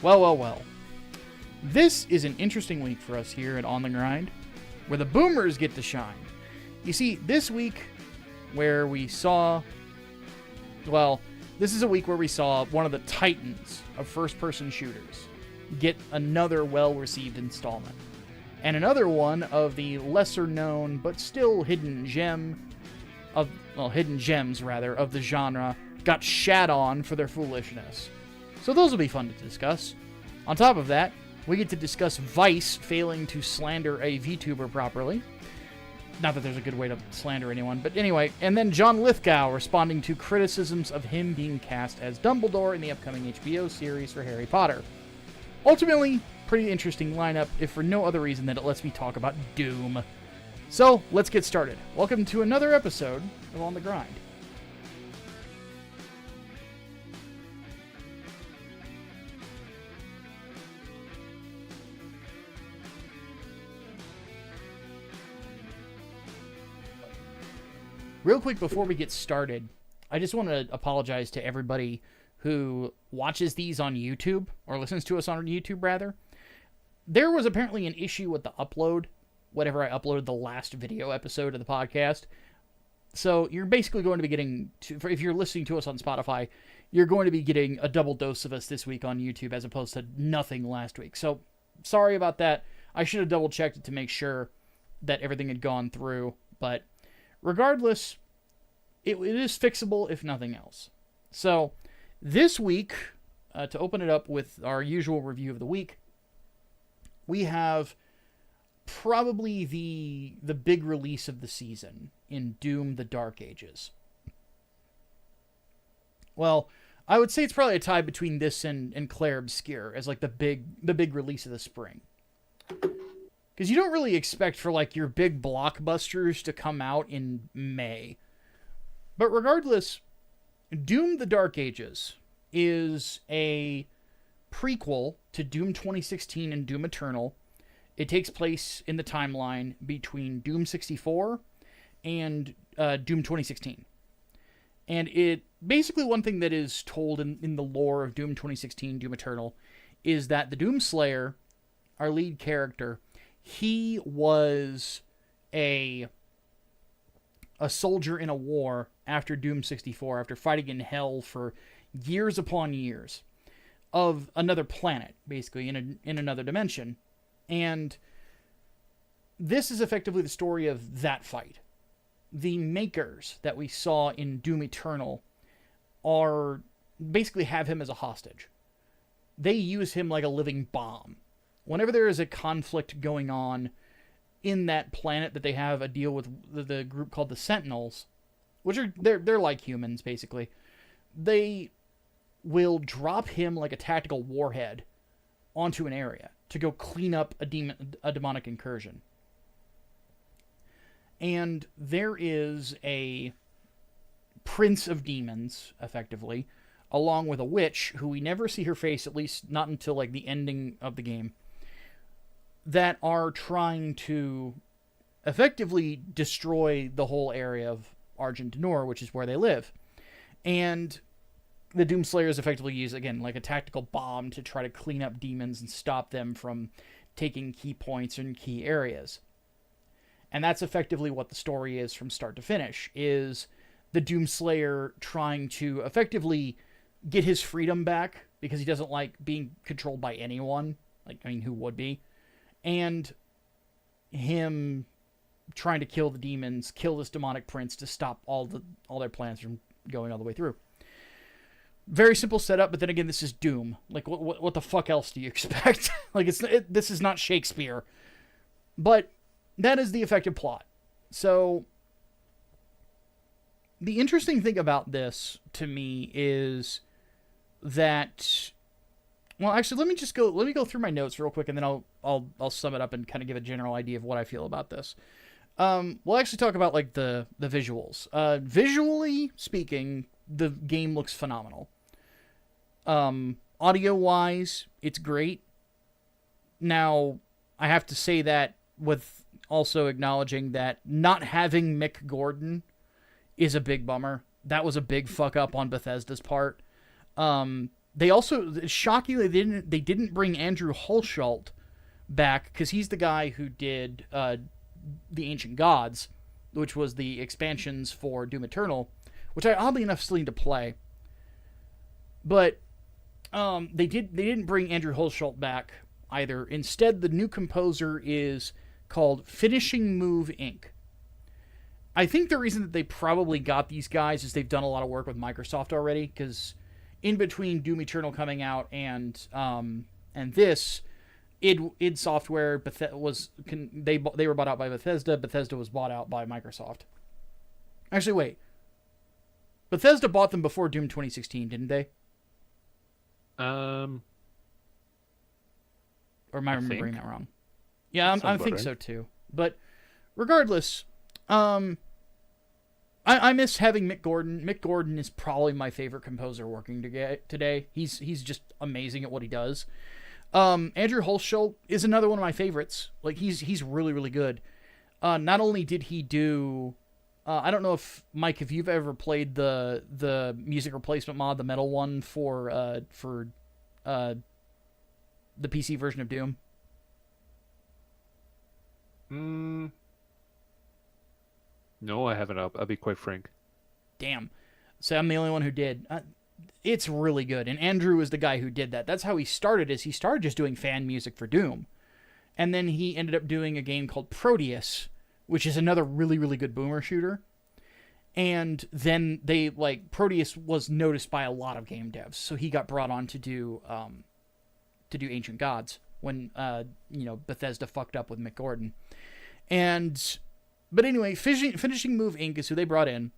Well, well, well. This is an interesting week for us here at On the Grind, where the boomers get to shine. You see, this week where we saw... Well, this is a week where we saw one of the titans of first-person shooters get another well-received installment. And another one of the lesser-known, but still hidden gems, of the genre, got shat on for their foolishness. So those will be fun to discuss. On top of that, we get to discuss Vice failing to slander a VTuber properly. Not that there's a good way to slander anyone, but anyway. And then John Lithgow responding to criticisms of him being cast as Dumbledore in the upcoming HBO series for Harry Potter. Ultimately, pretty interesting lineup, if for no other reason than it lets me talk about Doom. So, let's get started. Welcome to another episode of On the Grind. Real quick before we get started, I just want to apologize to everybody who watches these on YouTube, or listens to us on YouTube, rather. There was apparently an issue with the upload, whenever I uploaded the last video episode of the podcast. So you're basically going to be getting, if you're listening to us on Spotify, you're going to be getting a double dose of us this week on YouTube, as opposed to nothing last week. So, sorry about that. I should have double-checked it to make sure that everything had gone through, but... regardless, it is fixable if nothing else. So, this week, to open it up with our usual review of the week, we have probably the big release of the season in Doom: The Dark Ages. Well, I would say it's probably a tie between this and Claire Obscure as like the big release of the spring. Because you don't really expect for, like, your big blockbusters to come out in May. But regardless, Doom: The Dark Ages is a prequel to Doom 2016 and Doom Eternal. It takes place in the timeline between Doom 64 and Doom 2016. And it basically, one thing that is told in the lore of Doom 2016, Doom Eternal, is that the Doomslayer, our lead character... he was a soldier in a war after Doom 64, after fighting in hell for years upon years of another planet, basically, in another dimension. And this is effectively the story of that fight. The makers that we saw in Doom Eternal are basically have him as a hostage. They use him like a living bomb. Whenever there is a conflict going on in that planet that they have a deal with the group called the Sentinels, which are they're like humans basically, they will drop him like a tactical warhead onto an area to go clean up a demonic incursion. And there is a prince of demons, effectively, along with a witch who we never see her face, at least not until like the ending of the game, that are trying to effectively destroy the whole area of Argent D'Nor, which is where they live. And the Doomslayers effectively use, again, like a tactical bomb to try to clean up demons and stop them from taking key points in key areas. And that's effectively what the story is from start to finish, is the Doomslayer trying to effectively get his freedom back, because he doesn't like being controlled by anyone. Like, I mean, who would be? And him trying to kill the demons, kill this demonic prince to stop all their plans from going all the way through. Very simple setup, but then again, this is Doom. Like, what the fuck else do you expect? Like, this is not Shakespeare. But that is the effective plot. So, the interesting thing about this, to me, is that... Well, actually, let me go through my notes real quick, and then I'll sum it up and kind of give a general idea of what I feel about this. We'll actually talk about, like, the visuals. Visually speaking, the game looks phenomenal. Audio-wise, it's great. Now, I have to say that with also acknowledging that not having Mick is a big bummer. That was a big fuck up on Bethesda's part. They also, shockingly, they didn't bring Andrew Hulshult back, because he's the guy who did the Ancient Gods, which was the expansions for Doom Eternal, which I oddly enough still need to play. But they didn't bring Andrew Hulshult back either. Instead, the new composer is called Finishing Move Inc. I think the reason that they probably got these guys is they've done a lot of work with Microsoft already, because in between Doom Eternal coming out and this, id Software they were bought out by Bethesda. Bethesda was bought out by Microsoft. Actually, wait. Bethesda bought them before Doom 2016, didn't they? Or am I remembering that wrong? Yeah, I think so too. But regardless, I miss having Mick Gordon. Mick Gordon is probably my favorite composer working today. He's just amazing at what he does. Andrew Hulshult is another one of my favorites. Like, he's really, really good. Not only did he do, I don't know if Mike, if you've ever played the music replacement mod, the metal one for the PC version of Doom. No, I haven't. I'll be quite frank. Damn. So I'm the only one who did. It's really good. And Andrew is the guy who did that. That's how he started, is he started just doing fan music for Doom. And then he ended up doing a game called Proteus, which is another really, really good boomer shooter. And then Proteus was noticed by a lot of game devs. So he got brought on to do Ancient Gods when, Bethesda fucked up with Mick Gordon. But anyway, Finishing Move Inc. is who they brought in.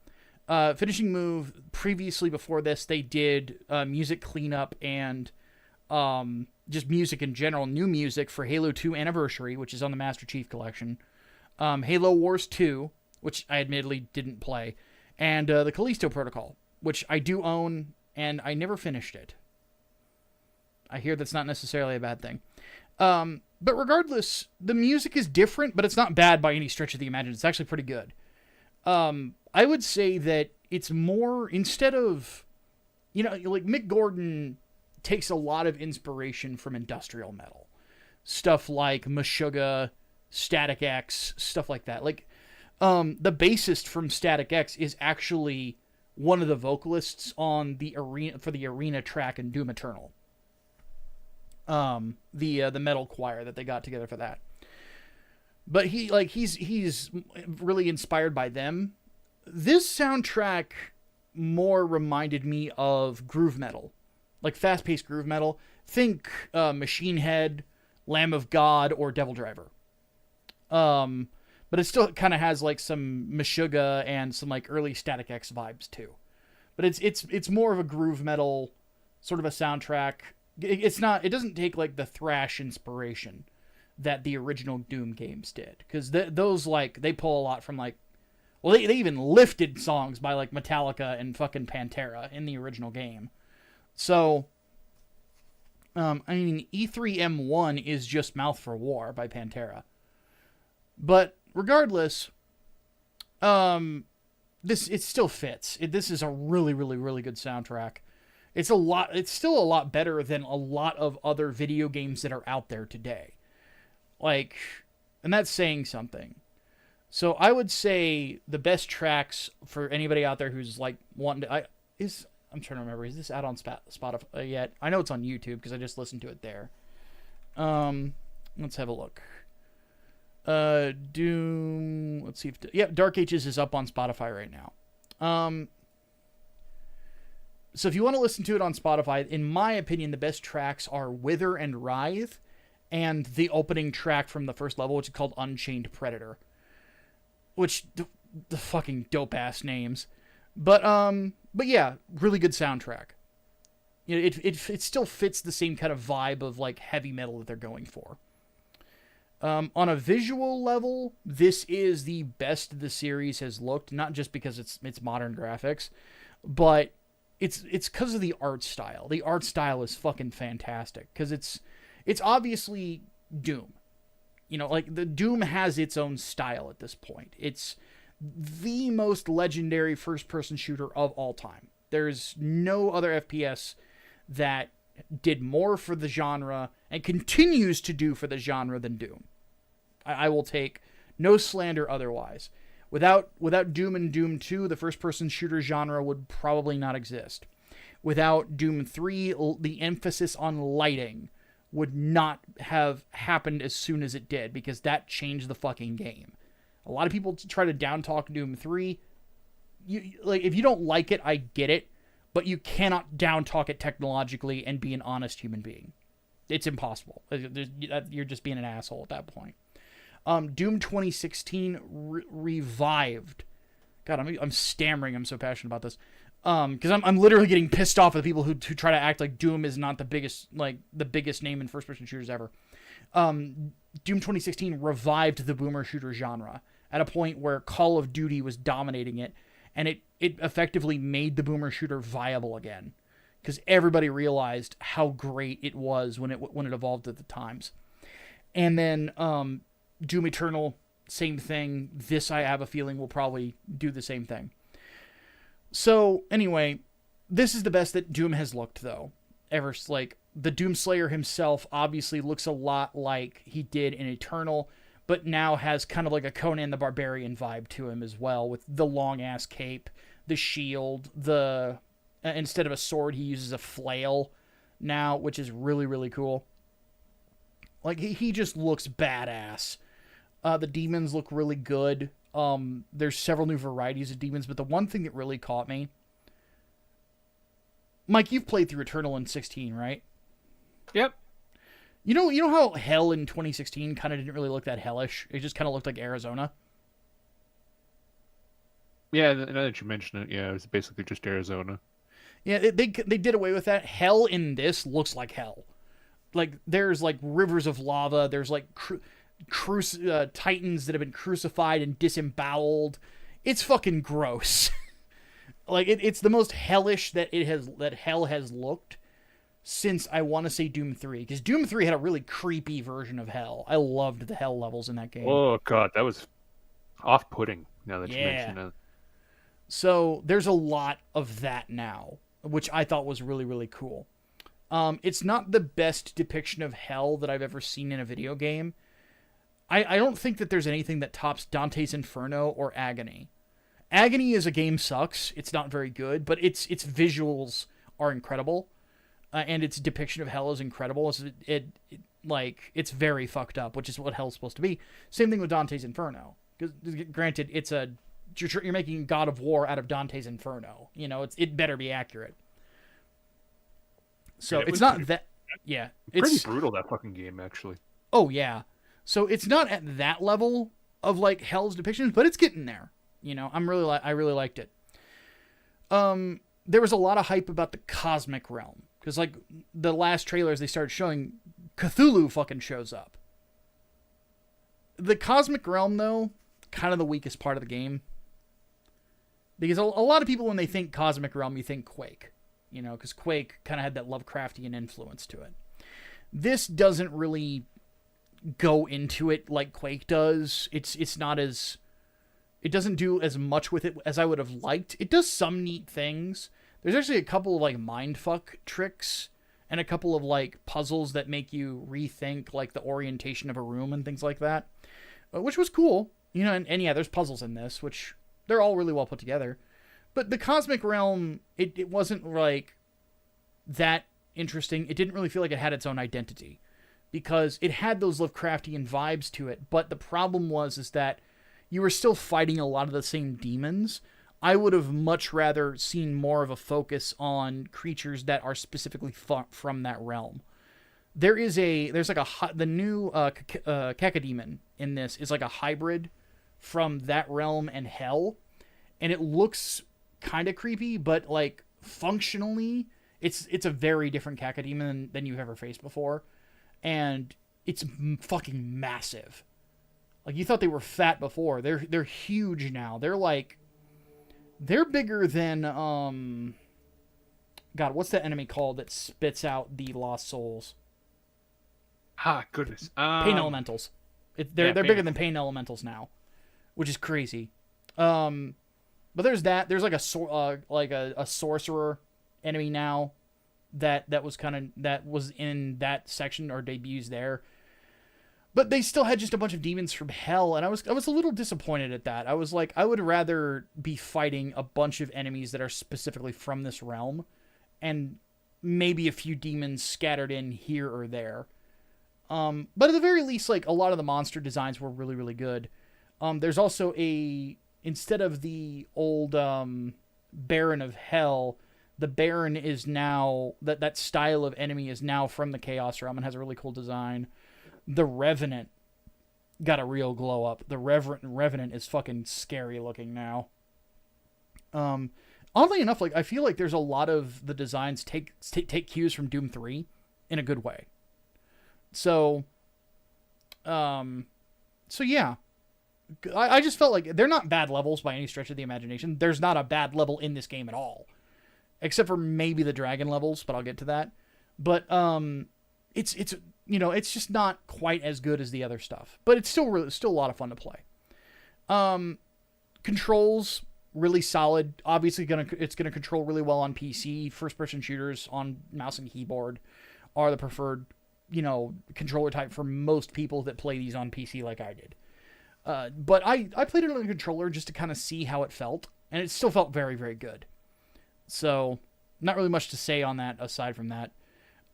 Finishing Move, previously before this, they did music cleanup and just music in general, new music for Halo 2 Anniversary, which is on the Master Chief Collection, Halo Wars 2, which I admittedly didn't play, and the Callisto Protocol, which I do own, and I never finished it. I hear that's not necessarily a bad thing. But regardless, the music is different, but it's not bad by any stretch of the imagination. It's actually pretty good. I would say that it's more, instead of, like Mick Gordon takes a lot of inspiration from industrial metal. Stuff like Meshuggah, Static X, stuff like that. Like, the bassist from Static X is actually one of the vocalists on the arena track in Doom Eternal. The metal choir that they got together for that. But he's really inspired by them. This soundtrack more reminded me of groove metal, like fast-paced groove metal. Think Machine Head, Lamb of God, or Devil Driver. But it still kind of has like some Meshuggah and some like early Static X vibes too. But it's more of a groove metal sort of a soundtrack. It doesn't take like the thrash inspiration that the original Doom games did, because those they pull a lot from they even lifted songs by like Metallica and fucking Pantera in the original game. So E3M1 is just Mouth for War by Pantera. But regardless, it still fits. This is a really, really, really good soundtrack. It's still a lot better than a lot of other video games that are out there today. And that's saying something. So I would say the best tracks for anybody out there who's wanting to... I'm trying to remember, is this out on Spotify yet? I know it's on YouTube because I just listened to it there. Let's have a look. Doom... Let's see if... Dark Ages is up on Spotify right now. So if you want to listen to it on Spotify, in my opinion, the best tracks are Wither and Writhe, and the opening track from the first level, which is called Unchained Predator. Which, the fucking dope-ass names. But yeah, really good soundtrack. It still fits the same kind of vibe of, heavy metal that they're going for. On a visual level, this is the best the series has looked, not just because it's modern graphics, but it's because of the art style. The art style is fucking fantastic, because it's obviously Doom. The Doom has its own style at this point. It's the most legendary first-person shooter of all time. There's no other FPS that did more for the genre and continues to do for the genre than Doom. I will take no slander otherwise. Without Doom and Doom 2, the first-person shooter genre would probably not exist. Without Doom 3, the emphasis on lighting would not have happened as soon as it did, because that changed the fucking game. A lot of people try to down-talk Doom 3. If you don't like it, I get it, but you cannot down-talk it technologically and be an honest human being. It's impossible. You're just being an asshole at that point. Doom 2016 revived. God, I'm stammering. I'm so passionate about this. Because I'm literally getting pissed off at the people who try to act like Doom is not the biggest name in first-person shooters ever. Doom 2016 revived the boomer shooter genre at a point where Call of Duty was dominating it, and it effectively made the boomer shooter viable again, because everybody realized how great it was when it evolved at the times. And then Doom Eternal, same thing. This, I have a feeling, will probably do the same thing. So, anyway, this is the best that Doom has looked, though. Ever, the Doomslayer himself obviously looks a lot like he did in Eternal, but now has kind of like a Conan the Barbarian vibe to him as well, with the long-ass cape, the shield, instead of a sword, he uses a flail now, which is really, really cool. He just looks badass. The demons look really good. There's several new varieties of demons, but the one thing that really caught me... Mike, you've played through Eternal in 16, right? Yep. You know how Hell in 2016 kind of didn't really look that hellish? It just kind of looked like Arizona? Yeah, now that you mention it, yeah, it was basically just Arizona. Yeah, they did away with that. Hell in this looks like hell. There's, rivers of lava. There's, titans that have been crucified and disemboweled. It's fucking gross. It's the most hellish that hell has looked since, I want to say, Doom 3. Because Doom 3 had a really creepy version of hell. I loved the hell levels in that game. Oh, God, that was off-putting, now that you mention it. So, there's a lot of that now, which I thought was really, really cool. It's not the best depiction of hell that I've ever seen in a video game. I don't think that there's anything that tops Dante's Inferno or Agony. Agony as a game sucks. It's not very good, but its visuals are incredible, and its depiction of hell is incredible. It's very fucked up, which is what hell's supposed to be. Same thing with Dante's Inferno. Because, granted, you're making God of War out of Dante's Inferno. It better be accurate. So it's not that. Yeah, it's pretty brutal, that fucking game, actually. Oh yeah. So it's not at that level of hell's depictions, but it's getting there. I really liked it. There was a lot of hype about the cosmic realm, because the last trailers they started showing, Cthulhu fucking shows up. The cosmic realm, though, kind of the weakest part of the game, because a lot of people, when they think cosmic realm, you think Quake, because Quake kind of had that Lovecraftian influence to it. This doesn't really go into it like Quake does. It's not as... It doesn't do as much with it as I would have liked. It does some neat things. There's actually a couple of mindfuck tricks and a couple of puzzles that make you rethink the orientation of a room and things like that, which was cool. And yeah, there's puzzles in this, which they're all really well put together. But the cosmic realm, it wasn't that interesting. It didn't really feel like it had its own identity, because it had those Lovecraftian vibes to it. But the problem is that you were still fighting a lot of the same demons. I would have much rather seen more of a focus on creatures that are specifically from that realm. There's the new Cacodemon in this is a hybrid from that realm and hell, and it looks kind of creepy, but functionally, it's a very different Cacodemon than you've ever faced before, and it's fucking massive. You thought they were fat before. They're huge now. They're bigger than God, what's that enemy called that spits out the lost souls? Ah, goodness. Pain elementals. They're bigger than pain elementals now, which is crazy. But there's that. There's a sorcerer enemy now that was in that section or debuts there. But they still had just a bunch of demons from hell, and I was a little disappointed at that. I was like, I would rather be fighting a bunch of enemies that are specifically from this realm, and maybe a few demons scattered in here or there. But at the very least, like, a lot of the monster designs were really, really good. There's also instead of the old Baron of Hell, the Baron is now, that style of enemy is now from the Chaos Realm and has a really cool design. The Revenant got a real glow up. The Revenant is fucking scary looking now. Oddly enough, like, I feel like there's a lot of the designs take cues from Doom 3 in a good way. So yeah. I just felt like they're not bad levels by any stretch of the imagination. There's not a bad level in this game at all. Except for maybe the dragon levels, but I'll get to that. But it's it's just not quite as good as the other stuff. But it's still a lot of fun to play. Controls really solid. Obviously it's gonna control really well on PC. First person shooters on mouse and keyboard are the preferred, controller type for most people that play these on PC like I did. But I played it on a controller just to kind of see how it felt, and it still felt very, very good. So, not really much to say on that aside from that.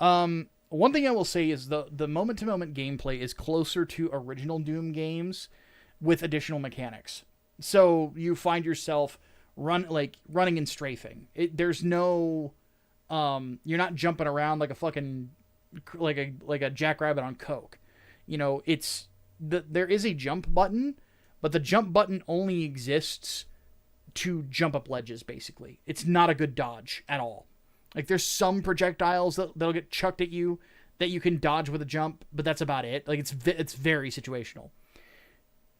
One thing I will say is the moment-to-moment gameplay is closer to original Doom games with additional mechanics. So, you find yourself running and strafing. There's no... you're not jumping around like a fucking... like a jackrabbit on coke. There is a jump button, but the jump button only exists to jump up ledges, basically. It's not a good dodge at all. Like, there's some projectiles that'll get chucked at you that you can dodge with a jump, but that's about it. Like, it's very situational.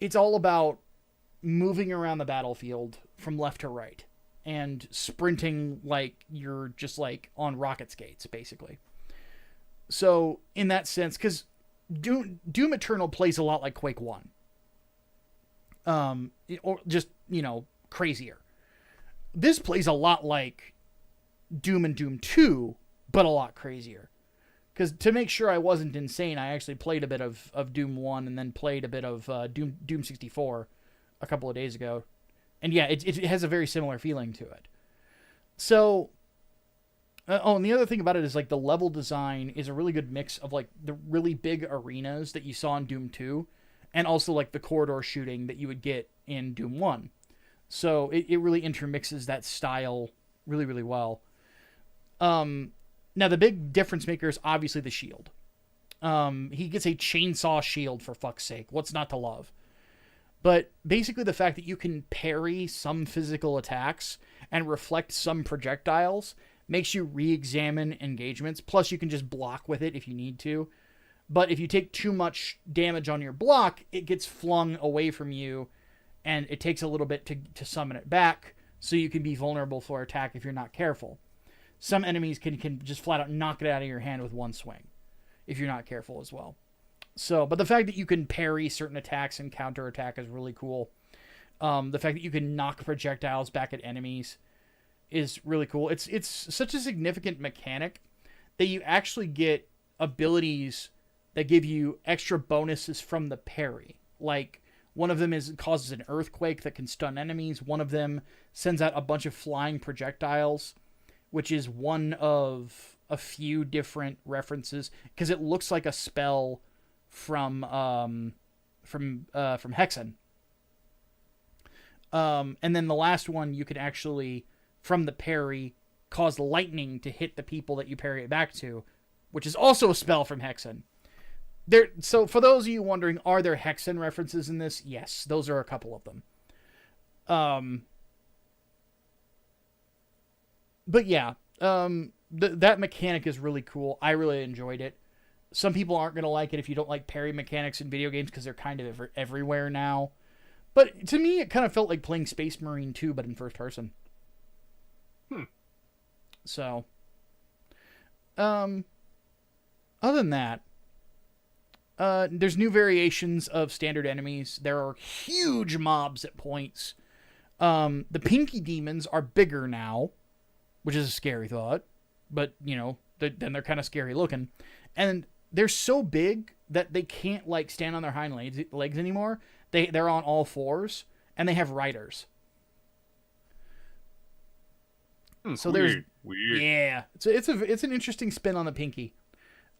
It's all about moving around the battlefield from left to right and sprinting like you're just, like, on rocket skates, basically. So, in that sense, because Doom Eternal plays a lot like Quake 1. Or just, crazier. This plays a lot like Doom and Doom 2, but a lot crazier. Because to make sure I wasn't insane, I actually played a bit of Doom 1 and then played a bit of Doom 64 a couple of days ago. And yeah, it has a very similar feeling to it. So... and the other thing about it is, like, the level design is a really good mix of, like, the really big arenas that you saw in Doom 2 and also, like, the corridor shooting that you would get in Doom 1. So it really intermixes that style really, really well. Now, the big difference maker is obviously the shield. He gets a chainsaw shield, for fuck's sake. What's not to love? But basically the fact that you can parry some physical attacks and reflect some projectiles makes you re-examine engagements. Plus, you can just block with it if you need to. But if you take too much damage on your block, it gets flung away from you, and it takes a little bit to summon it back, so you can be vulnerable for attack if you're not careful. Some enemies can just flat out knock it out of your hand with one swing, if you're not careful as well. So, but the fact that you can parry certain attacks and counterattack is really cool. The fact that you can knock projectiles back at enemies is really cool. It's such a significant mechanic that you actually get abilities that give you extra bonuses from the parry. Like, one of them causes an earthquake that can stun enemies. One of them sends out a bunch of flying projectiles, which is one of a few different references, because it looks like a spell from Hexen. And then the last one, you could actually, from the parry, cause lightning to hit the people that you parry it back to, which is also a spell from Hexen. So for those of you wondering, are there Hexen references in this? Yes, those are a couple of them. But yeah, that mechanic is really cool. I really enjoyed it. Some people aren't going to like it if you don't like parry mechanics in video games, because they're kind of everywhere now. But to me, it kind of felt like playing Space Marine 2, but in first person. So, other than that, there's new variations of standard enemies. There are huge mobs at points. The pinky demons are bigger now, which is a scary thought, but, then they're kind of scary looking. And they're so big that they can't like stand on their hind legs anymore. They're on all fours, and they have riders. So weird. Yeah, it's an interesting spin on the pinky.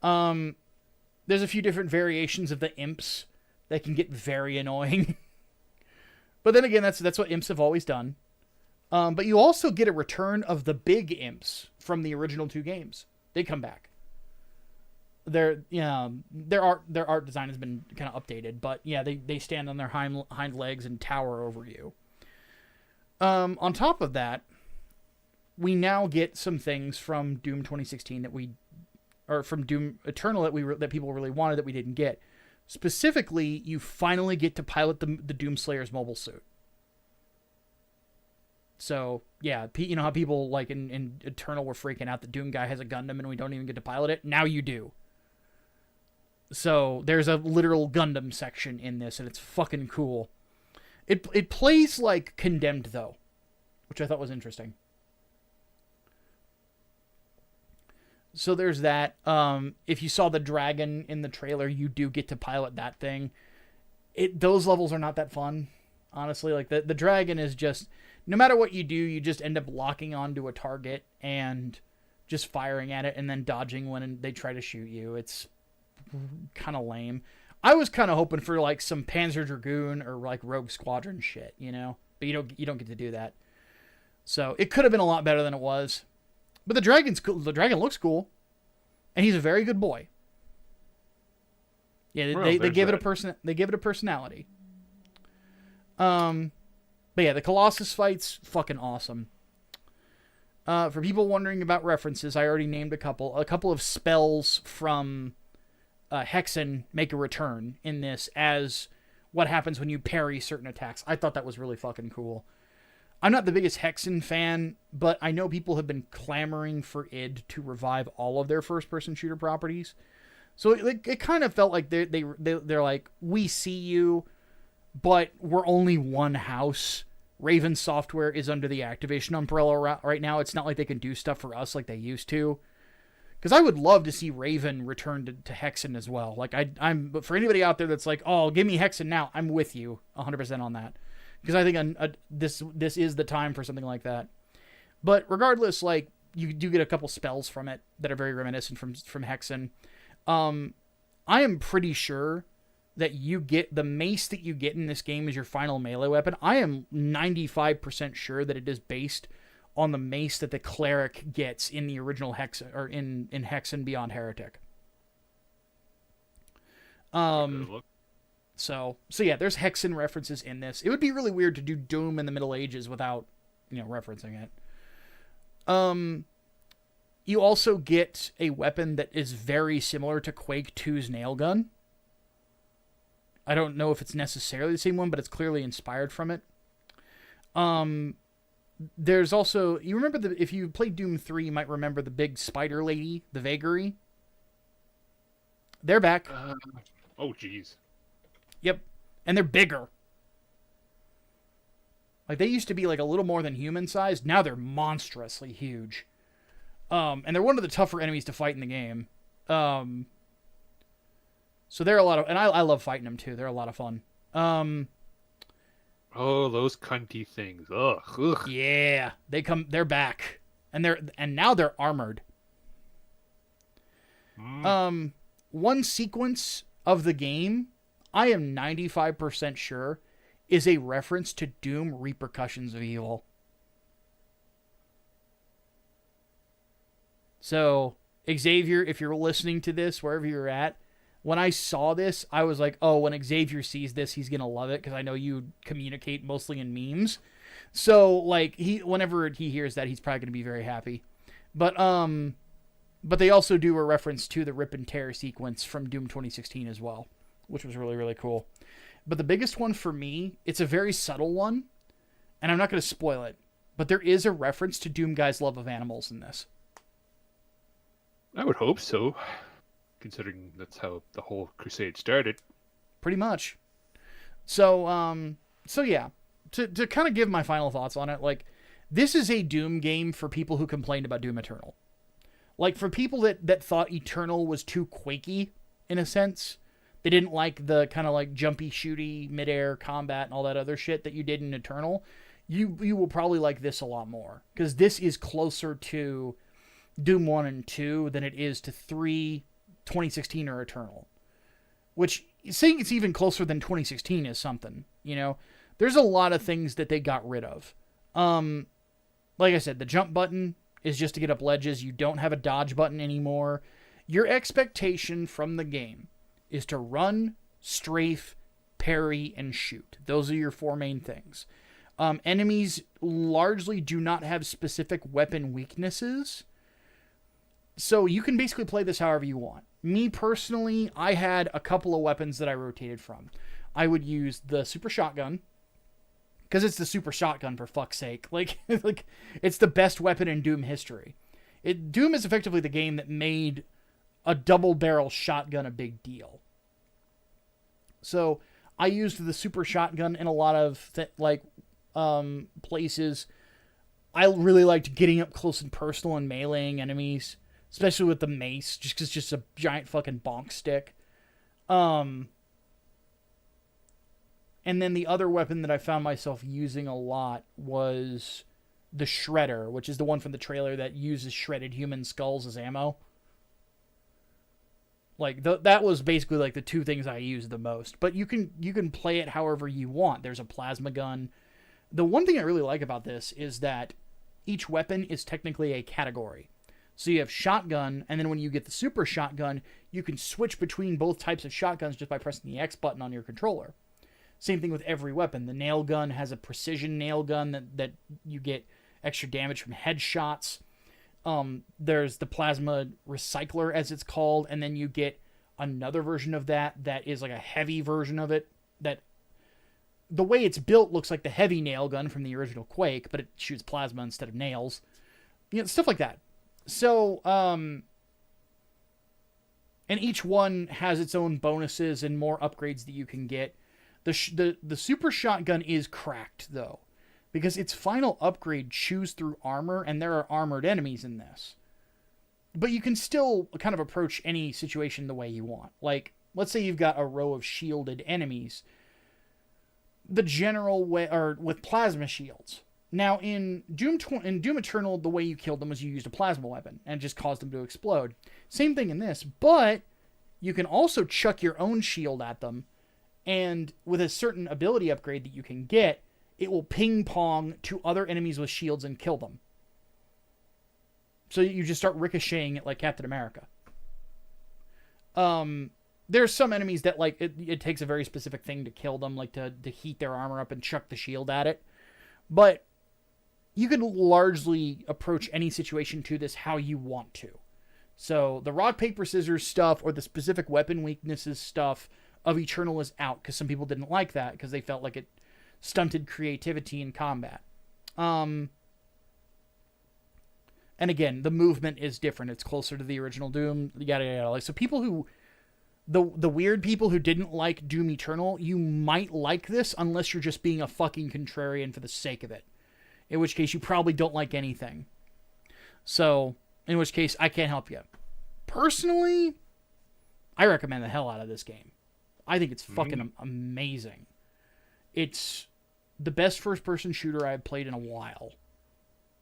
There's a few different variations of the imps that can get very annoying. But then again, that's what imps have always done. But you also get a return of the big imps from the original 2 games. They come back. Their art design has been kind of updated, but yeah, they stand on their hind legs and tower over you. On top of that, we now get some things from Doom 2016 or from Doom Eternal that people really wanted that we didn't get. Specifically, you finally get to pilot the Doomslayer's mobile suit. So, yeah, you know how people like in Eternal were freaking out that Doom guy has a Gundam and we don't even get to pilot it? Now you do. So, there's a literal Gundam section in this, and it's fucking cool. It plays like Condemned, though, which I thought was interesting. So there's that. If you saw the dragon in the trailer, you do get to pilot that thing. Those levels are not that fun, honestly. Like the dragon is just, no matter what you do, you just end up locking onto a target and just firing at it and then dodging when they try to shoot you. It's kind of lame. I was kind of hoping for like some Panzer Dragoon or like Rogue Squadron shit, you know, but you don't get to do that. So it could have been a lot better than it was. But the dragon's cool. The dragon looks cool, and he's a very good boy. Yeah, they give it a personality. But yeah, the Colossus fight's fucking awesome. For people wondering about references, I already named a couple. A couple of spells from Hexen make a return in this as what happens when you parry certain attacks. I thought that was really fucking cool. I'm not the biggest Hexen fan, but I know people have been clamoring for id to revive all of their first-person shooter properties. So it kind of felt like they're like, we see you, but we're only one house. Raven Software is under the Activision umbrella right now. It's not like they can do stuff for us like they used to. Because I would love to see Raven return to Hexen as well. Like but for anybody out there that's like, oh, give me Hexen now, I'm with you 100% on that. Because I think this is the time for something like that. But regardless, like, you do get a couple spells from it that are very reminiscent from Hexen. I am pretty sure that you get the mace that you get in this game is your final melee weapon. I am 95% sure that it is based on the mace that the cleric gets in the original Hexen, or in Hexen Beyond Heretic. So yeah, there's Hexen references in this. It would be really weird to do Doom in the Middle Ages without, referencing it. You also get a weapon that is very similar to Quake 2's nail gun. I don't know if it's necessarily the same one, but it's clearly inspired from it. There's also, you remember if you played Doom 3, you might remember the big spider lady, the Vagary. They're back. Oh, jeez. Yep. And they're bigger. Like, they used to be like a little more than human sized. Now they're monstrously huge. And they're one of the tougher enemies to fight in the game. So they're a lot of, and I love fighting them too. They're a lot of fun. Oh, those cunty things. Ugh. Yeah. They're back. And now they're armored. One sequence of the game, I am 95% sure, is a reference to Doom Repercussions of Evil. So, Xavier, if you're listening to this, wherever you're at, when I saw this, I was like, oh, when Xavier sees this, he's going to love it, because I know you communicate mostly in memes. So, like, whenever he hears that, he's probably going to be very happy. But they also do a reference to the Rip and Tear sequence from Doom 2016 as well, which was really, really cool. But the biggest one for me, it's a very subtle one, and I'm not going to spoil it, but there is a reference to Doom Guy's love of animals in this. I would hope so, considering that's how the whole crusade started. Pretty much. So yeah, to kind of give my final thoughts on it, like, this is a Doom game for people who complained about Doom Eternal. Like, for people that thought Eternal was too quakey, in a sense, they didn't like the kind of like jumpy, shooty, midair combat and all that other shit that you did in Eternal, you will probably like this a lot more. Because this is closer to Doom 1 and 2 than it is to 3, 2016, or Eternal. Which, saying it's even closer than 2016 is something, you know? There's a lot of things that they got rid of. Like I said, the jump button is just to get up ledges. You don't have a dodge button anymore. Your expectation from the game is to run, strafe, parry, and shoot. Those are your 4 main things. Enemies largely do not have specific weapon weaknesses, so you can basically play this however you want. Me personally, I had a couple of weapons that I rotated from. I would use the super shotgun, because it's the super shotgun, for fuck's sake. Like, it's the best weapon in Doom history. Doom is effectively the game that made a double barrel shotgun a big deal. So I used the super shotgun in a lot of places. I really liked getting up close and personal and meleeing enemies, especially with the mace, just because it's just a giant fucking bonk stick. And then the other weapon that I found myself using a lot was the Shredder, which is the one from the trailer that uses shredded human skulls as ammo. Like, that was basically like the 2 things I used the most. But you can play it however you want. There's a plasma gun. The one thing I really like about this is that each weapon is technically a category. So you have shotgun, and then when you get the super shotgun, you can switch between both types of shotguns just by pressing the X button on your controller. Same thing with every weapon. The nail gun has a precision nail gun that you get extra damage from headshots. There's the plasma recycler, as it's called, and then you get another version of that is like a heavy version of it. That the way it's built looks like the heavy nail gun from the original Quake, but it shoots plasma instead of nails. You know, stuff like that. So, and each one has its own bonuses and more upgrades that you can get. The super shotgun is cracked, though, because its final upgrade chews through armor, and there are armored enemies in this. But you can still kind of approach any situation the way you want. Like, let's say you've got a row of shielded enemies. The general way, or with plasma shields. Now, in Doom Eternal, the way you killed them was you used a plasma weapon, and it just caused them to explode. Same thing in this, but you can also chuck your own shield at them, and with a certain ability upgrade that you can get, it will ping-pong to other enemies with shields and kill them. So you just start ricocheting it like Captain America. There's some enemies that, like, it takes a very specific thing to kill them, like to heat their armor up and chuck the shield at it. But you can largely approach any situation to this how you want to. So the rock, paper, scissors stuff, or the specific weapon weaknesses stuff of Eternal is out, because some people didn't like that, because they felt like it stunted creativity in combat. And again, the movement is different. It's closer to the original Doom, yada, yada, yada. So people who... The weird people who didn't like Doom Eternal, you might like this unless you're just being a fucking contrarian for the sake of it. In which case, you probably don't like anything. So, in which case, I can't help you. Personally, I recommend the hell out of this game. I think it's fucking amazing. It's the best first-person shooter I've played in a while.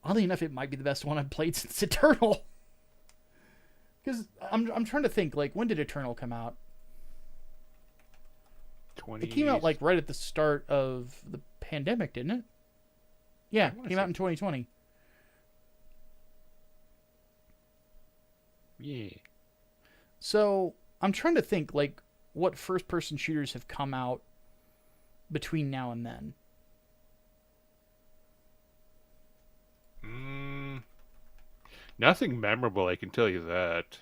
Oddly enough, it might be the best one I've played since Eternal. Because I'm trying to think, like, when did Eternal come out? It came out, like, right at the start of the pandemic, didn't it? Yeah, it came out in 2020. Yeah. So, I'm trying to think, like, what first-person shooters have come out between now and then. Nothing memorable, I can tell you that.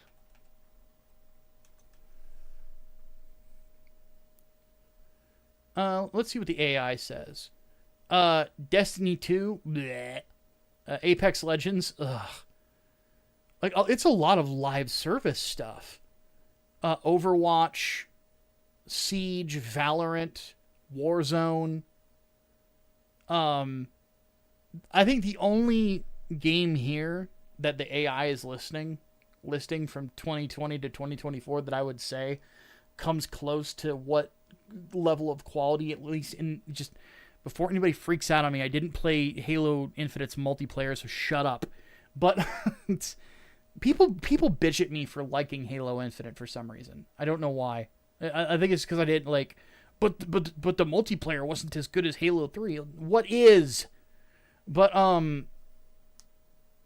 Let's see what the AI says. Destiny 2, bleh. Apex Legends, ugh. Like, it's a lot of live service stuff. Overwatch, Siege, Valorant, Warzone. I think the only game here that the AI is listening listing from 2020 to 2024 that I would say comes close to what level of quality, at least in just before anybody freaks out on me. I didn't play Halo Infinite's multiplayer, so shut up. But people bitch at me for liking Halo Infinite for some reason. I don't know why. I think it's because I didn't like. But the multiplayer wasn't as good as Halo 3. What is? But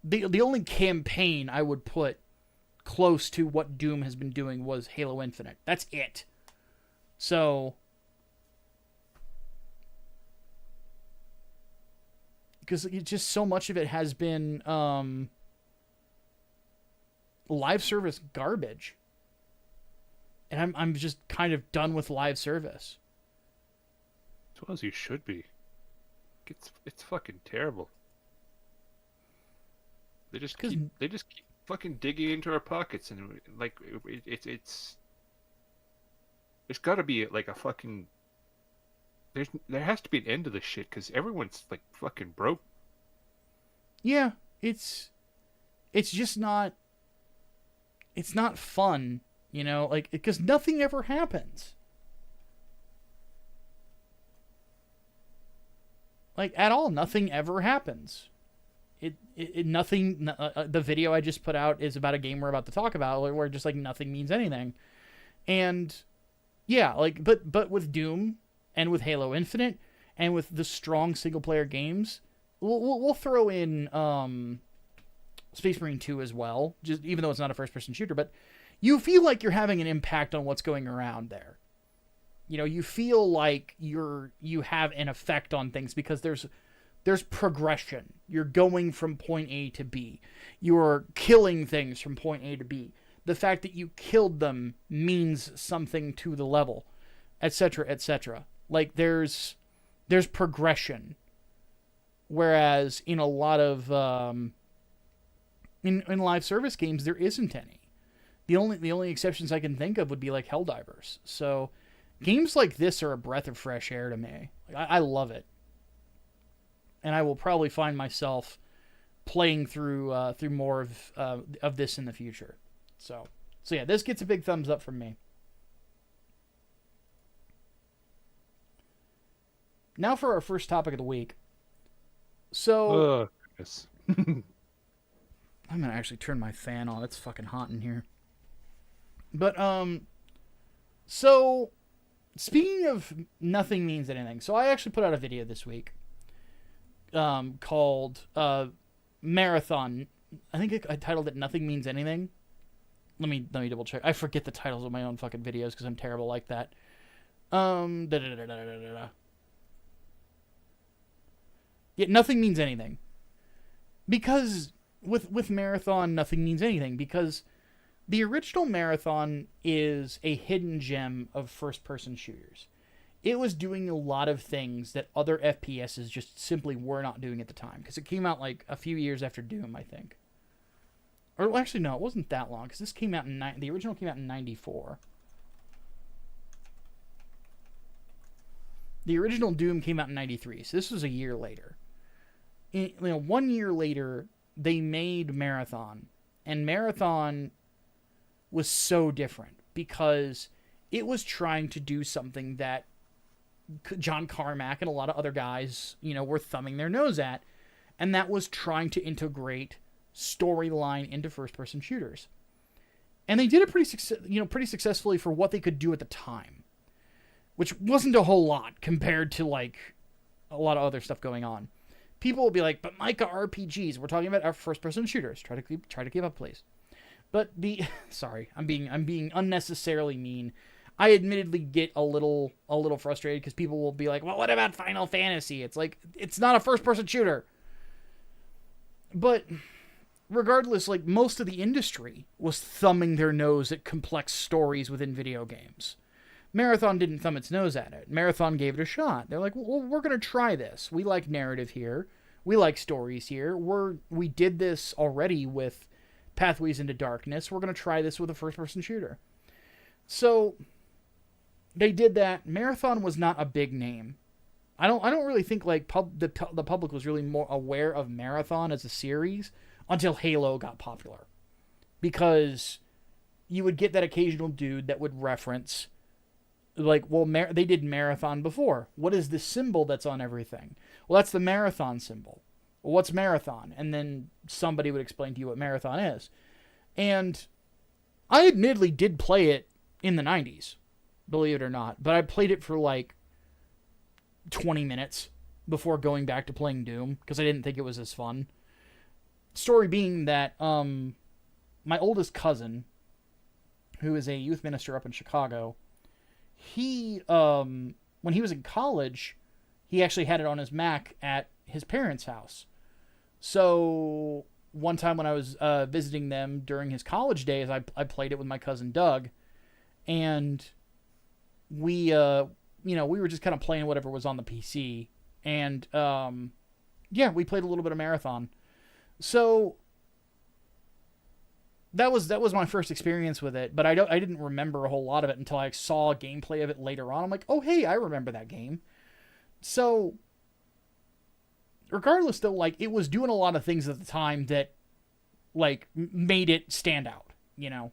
the only campaign I would put close to what Doom has been doing was Halo Infinite. That's it. So, because just so much of it has been live service garbage, and I'm just kind of done with live service. As well as you should be. It's fucking terrible. They just keep fucking digging into our pockets, and like it's there's got to be like a fucking there has to be an end to this shit because everyone's like fucking broke. Yeah, it's just not. It's not fun, you know, like because nothing ever happens. Like at all, nothing ever happens. Nothing. The video I just put out is about a game we're about to talk about, where just like nothing means anything, and yeah, like but with Doom and with Halo Infinite and with the strong single player games, we'll throw in Space Marine 2 as well, just even though it's not a first person shooter, but you feel like you're having an impact on what's going around there. You know, you feel like you have an effect on things because there's progression. You're going from point A to B. You're killing things from point A to B. The fact that you killed them means something to the level, etc., etc. Like there's progression. Whereas in a lot of in live service games there isn't any. The only exceptions I can think of would be like Helldivers. So games like this are a breath of fresh air to me. Like, I love it. And I will probably find myself playing through more of this in the future. So yeah, this gets a big thumbs up from me. Now for our first topic of the week. So Goodness. I'm gonna actually turn my fan on. It's fucking hot in here. But so speaking of nothing means anything, so I actually put out a video this week. Called Marathon. I think I titled it "Nothing Means Anything." Let me double check. I forget the titles of my own fucking videos because I'm terrible like that. Yeah, nothing means anything. Because with Marathon, nothing means anything because the original Marathon is a hidden gem of first-person shooters. It was doing a lot of things that other FPSs just simply were not doing at the time. Because it came out like a few years after Doom, I think. Or actually, no, it wasn't that long. Because this came out in... the original came out in 94. The original Doom came out in 93. So this was a year later. 1 year later, they made Marathon. And Marathon was so different. Because it was trying to do something that John Carmack and a lot of other guys, were thumbing their nose at, and that was trying to integrate storyline into first-person shooters. And they did it pretty successfully for what they could do at the time, which wasn't a whole lot compared to like a lot of other stuff going on. People will be like, "But Micah RPGs, we're talking about our first-person shooters. Try to keep up, please." But sorry, I'm being unnecessarily mean. I admittedly get a little frustrated because people will be like, "Well, what about Final Fantasy?" It's like, it's not a first-person shooter. But regardless, like most of the industry was thumbing their nose at complex stories within video games. Marathon didn't thumb its nose at it. Marathon gave it a shot. They're like, "Well, we're going to try this. We like narrative here. We like stories here. We did this already with Pathways into Darkness. We're going to try this with a first-person shooter." So they did that. Marathon was not a big name. I don't really think like the public was really more aware of Marathon as a series until Halo got popular. because you would get that occasional dude that would reference, like, well, they did marathon before. What is the symbol that's on everything? Well, that's the marathon symbol. Well, what's marathon? And then somebody would explain to you what marathon is. And I admittedly did play it in the 90s, believe it or not. But I played it for like 20 minutes before going back to playing Doom because I didn't think it was as fun. Story being that my oldest cousin, who is a youth minister up in Chicago, he, when he was in college, he actually had it on his Mac at his parents' house. So one time when I was visiting them during his college days, I played it with my cousin Doug, and we, we were just kind of playing whatever was on the PC, and we played a little bit of Marathon. So that was my first experience with it, but I didn't remember a whole lot of it until I saw gameplay of it later on. I'm like, oh hey, I remember that game. So regardless, though, like, it was doing a lot of things at the time that, like, made it stand out, you know.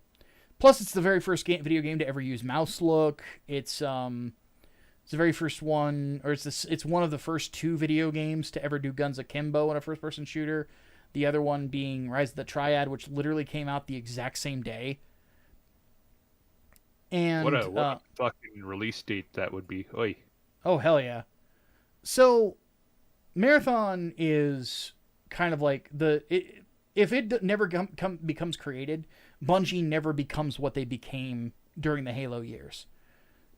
Plus, it's the very first video game to ever use mouse look. It's the very first one, or it's one of the first 2 video games to ever do guns akimbo in a first-person shooter. The other one being Rise of the Triad, which literally came out the exact same day. And what a fucking release date that would be. Oy. Oh, hell yeah. So Marathon is kind of like if it never becomes created, Bungie never becomes what they became during the Halo years.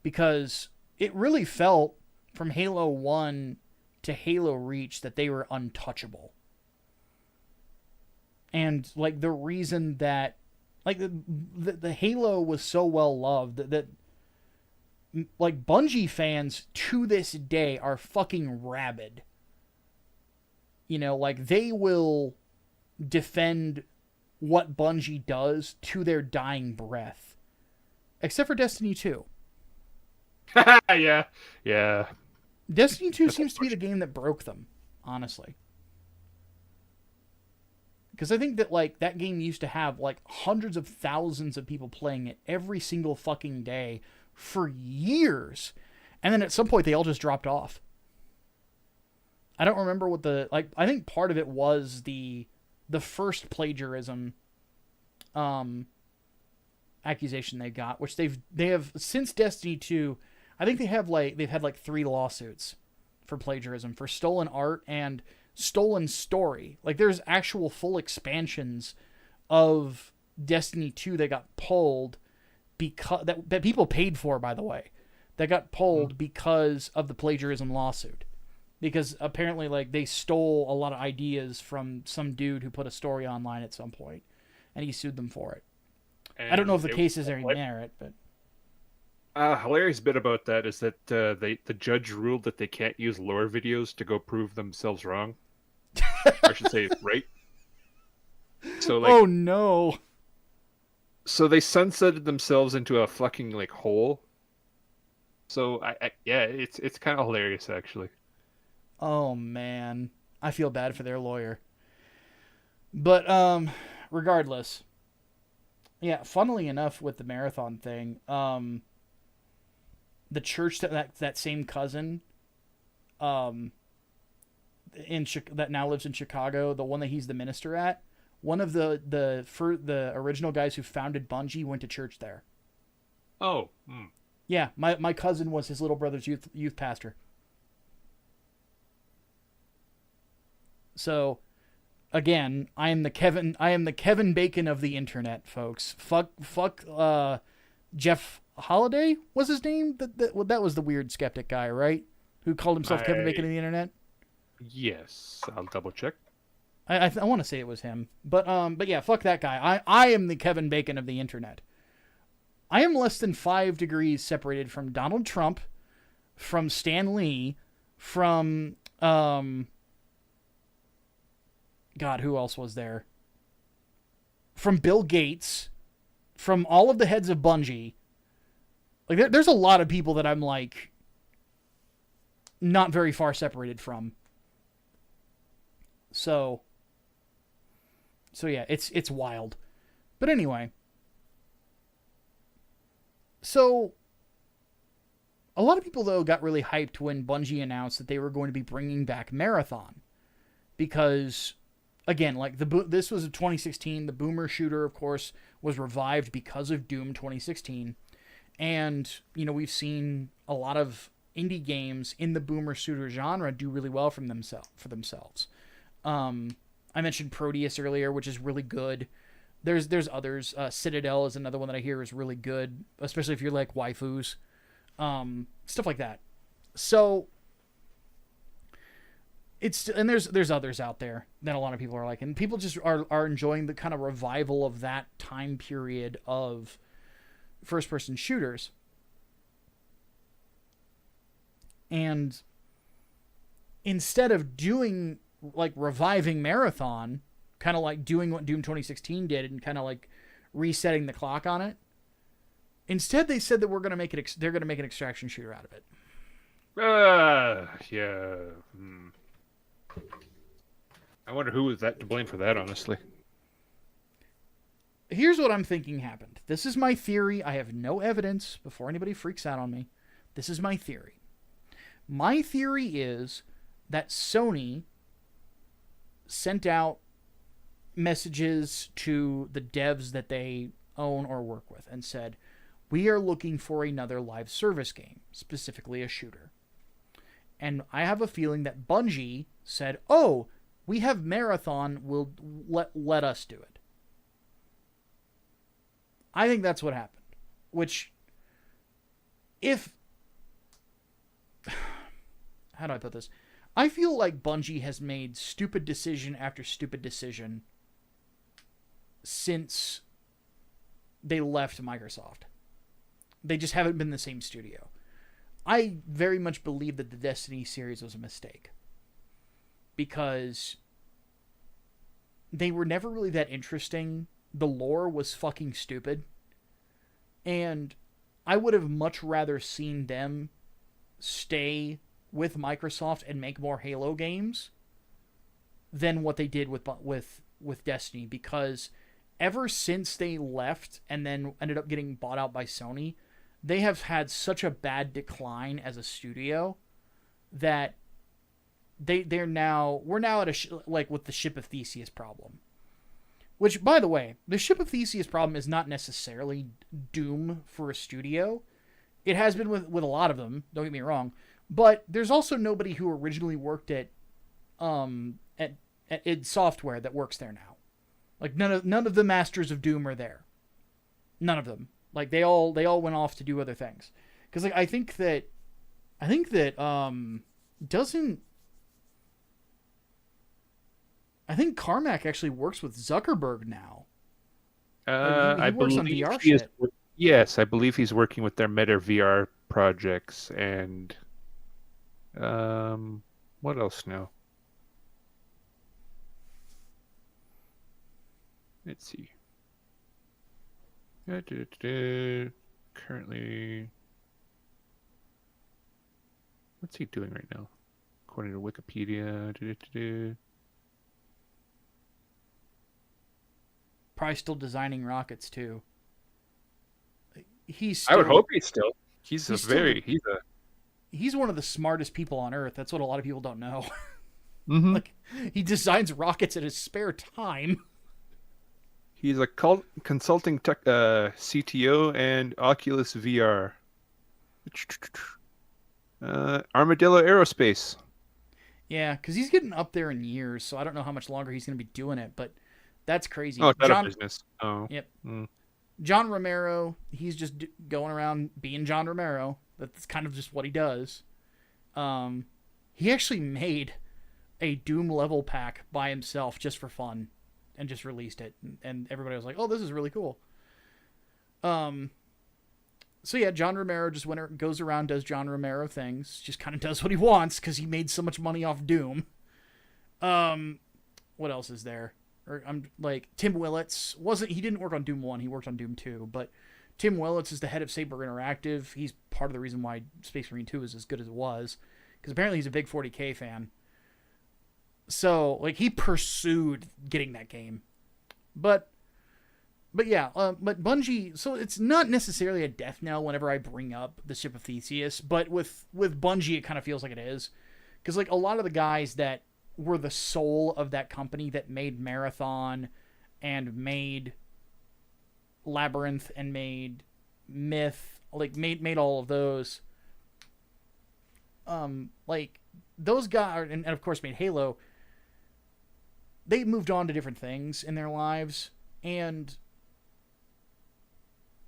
Because it really felt from Halo 1 to Halo Reach that they were untouchable. And like the reason that like the Halo was so well loved that like Bungie fans to this day are fucking rabid. You know, like they will defend what Bungie does to their dying breath. Except for Destiny 2. Yeah. Destiny 2 seems to be the game that broke them, honestly. Because I think that, like, that game used to have, like, hundreds of thousands of people playing it every single fucking day for years. And then at some point, they all just dropped off. I don't remember what I think part of it was the first plagiarism accusation they got, which they have, since Destiny 2, I think they've had 3 lawsuits for plagiarism, for stolen art and stolen story. Like, there's actual full expansions of Destiny 2 that got pulled because that people paid for, by the way, that got pulled because of the plagiarism lawsuit. Because apparently, like, they stole a lot of ideas from some dude who put a story online at some point, and he sued them for it. And I don't know if the case is any merit, but hilarious bit about that is that the judge ruled that they can't use lore videos to go prove themselves wrong. I should say right. So like, oh no. So they sunsetted themselves into a fucking like hole. So it's kind of hilarious actually. Oh man, I feel bad for their lawyer. But regardless, yeah. Funnily enough, with the Marathon thing, the church that same cousin, that now lives in Chicago, the one that he's the minister at, one of the original guys who founded Bungie went to church there. Oh. Yeah, my cousin was his little brother's youth pastor. So, again, I am the Kevin Bacon of the internet, folks. Fuck. Jeff Holiday was his name. That was the weird skeptic guy, right? Who called himself Kevin Bacon of the internet. Yes, I'll double check. I want to say it was him, but yeah, fuck that guy. I am the Kevin Bacon of the internet. I am less than 5 degrees separated from Donald Trump, from Stan Lee, from God, who else was there? From Bill Gates, from all of the heads of Bungie. Like, there's a lot of people that I'm like not very far separated from. So yeah, it's wild. But anyway, so a lot of people though got really hyped when Bungie announced that they were going to be bringing back Marathon because, again, like this was a 2016. The Boomer shooter, of course, was revived because of Doom 2016, and we've seen a lot of indie games in the Boomer shooter genre do really well for themselves. I mentioned Proteus earlier, which is really good. There's others. Citadel is another one that I hear is really good, especially if you're like waifus, stuff like that. So there's others out there that a lot of people are like, and people just are enjoying the kind of revival of that time period of first person shooters. And instead of doing like reviving Marathon, kind of like doing what Doom 2016 did and kind of like resetting the clock on it, instead they said that they're going to make an extraction shooter out of it. Yeah. I wonder who was that to blame for that, honestly. Here's what I'm thinking happened. This is my theory. I have no evidence before anybody freaks out on me. This is my theory. My theory is that Sony sent out messages to the devs that they own or work with and said, we are looking for another live service game, specifically a shooter. And I have a feeling that Bungie said, oh, we have Marathon, we'll let us do it. I think that's what happened. Which, how do I put this? I feel like Bungie has made stupid decision after stupid decision since they left Microsoft. They just haven't been the same studio. I very much believe that the Destiny series was a mistake. Because they were never really that interesting. The lore was fucking stupid. And I would have much rather seen them stay with Microsoft and make more Halo games than what they did with Destiny. Because ever since they left and then ended up getting bought out by Sony, they have had such a bad decline as a studio that we're now at like with the Ship of Theseus problem. Which, by the way, the Ship of Theseus problem is not necessarily doom for a studio. It has been with a lot of them, don't get me wrong. But there's also nobody who originally worked at id Software that works there now. Like none of the masters of Doom are there. None of them. Like they all went off to do other things. Because like I think that I think Carmack actually works with Zuckerberg now. He works on VR shit. Yes, I believe he's working with their Meta VR projects and what else now? Let's see. Currently, what's he doing right now? According to Wikipedia. Probably still designing rockets too. I would hope he's still. He's one of the smartest people on Earth. That's what a lot of people don't know. Mm-hmm. Like he designs rockets in his spare time. He's a consulting CTO and Oculus VR. Armadillo Aerospace. Yeah, because he's getting up there in years, so I don't know how much longer he's going to be doing it, but that's crazy. Oh, it's not a business. Oh. Yep. John Romero, he's just going around being John Romero. That's kind of just what he does. He actually made a Doom level pack by himself just for fun and just released it. And everybody was like, oh, this is really cool. So yeah, John Romero just goes around, does John Romero things, just kind of does what he wants because he made so much money off Doom. What else is there? Or I'm like Tim Willits he didn't work on Doom 1, he worked on Doom 2, but Tim Willits is the head of Saber Interactive. He's part of the reason why Space Marine 2 is as good as it was, because apparently he's a big 40K fan. So like he pursued getting that game. But But yeah, but Bungie. So it's not necessarily a death knell whenever I bring up the ship of Theseus, but with Bungie, it kind of feels like it is, because like a lot of the guys that were the soul of that company that made Marathon, and made Labyrinth, and made Myth, like made all of those. Like those guys, and of course made Halo. They moved on to different things in their lives, and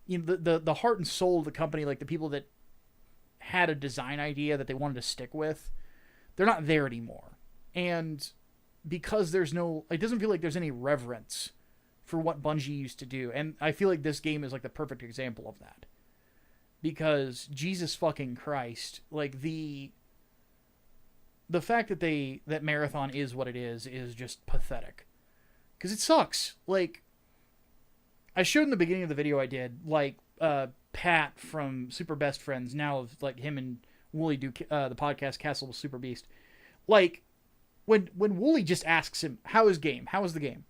you know the heart and soul of the company, like the people that had a design idea that they wanted to stick with, they're not there anymore. And because there's no, it doesn't feel like there's any reverence for what Bungie used to do. And I feel like this game is like the perfect example of that. Because Jesus fucking Christ, like the fact that Marathon is what it is just pathetic. Because it sucks. Like, I showed in the beginning of the video I did, like, Pat from Super Best Friends, now like him and Wooly do the podcast Castle with Super Beast. Like, when Wooly just asks him, how is the game?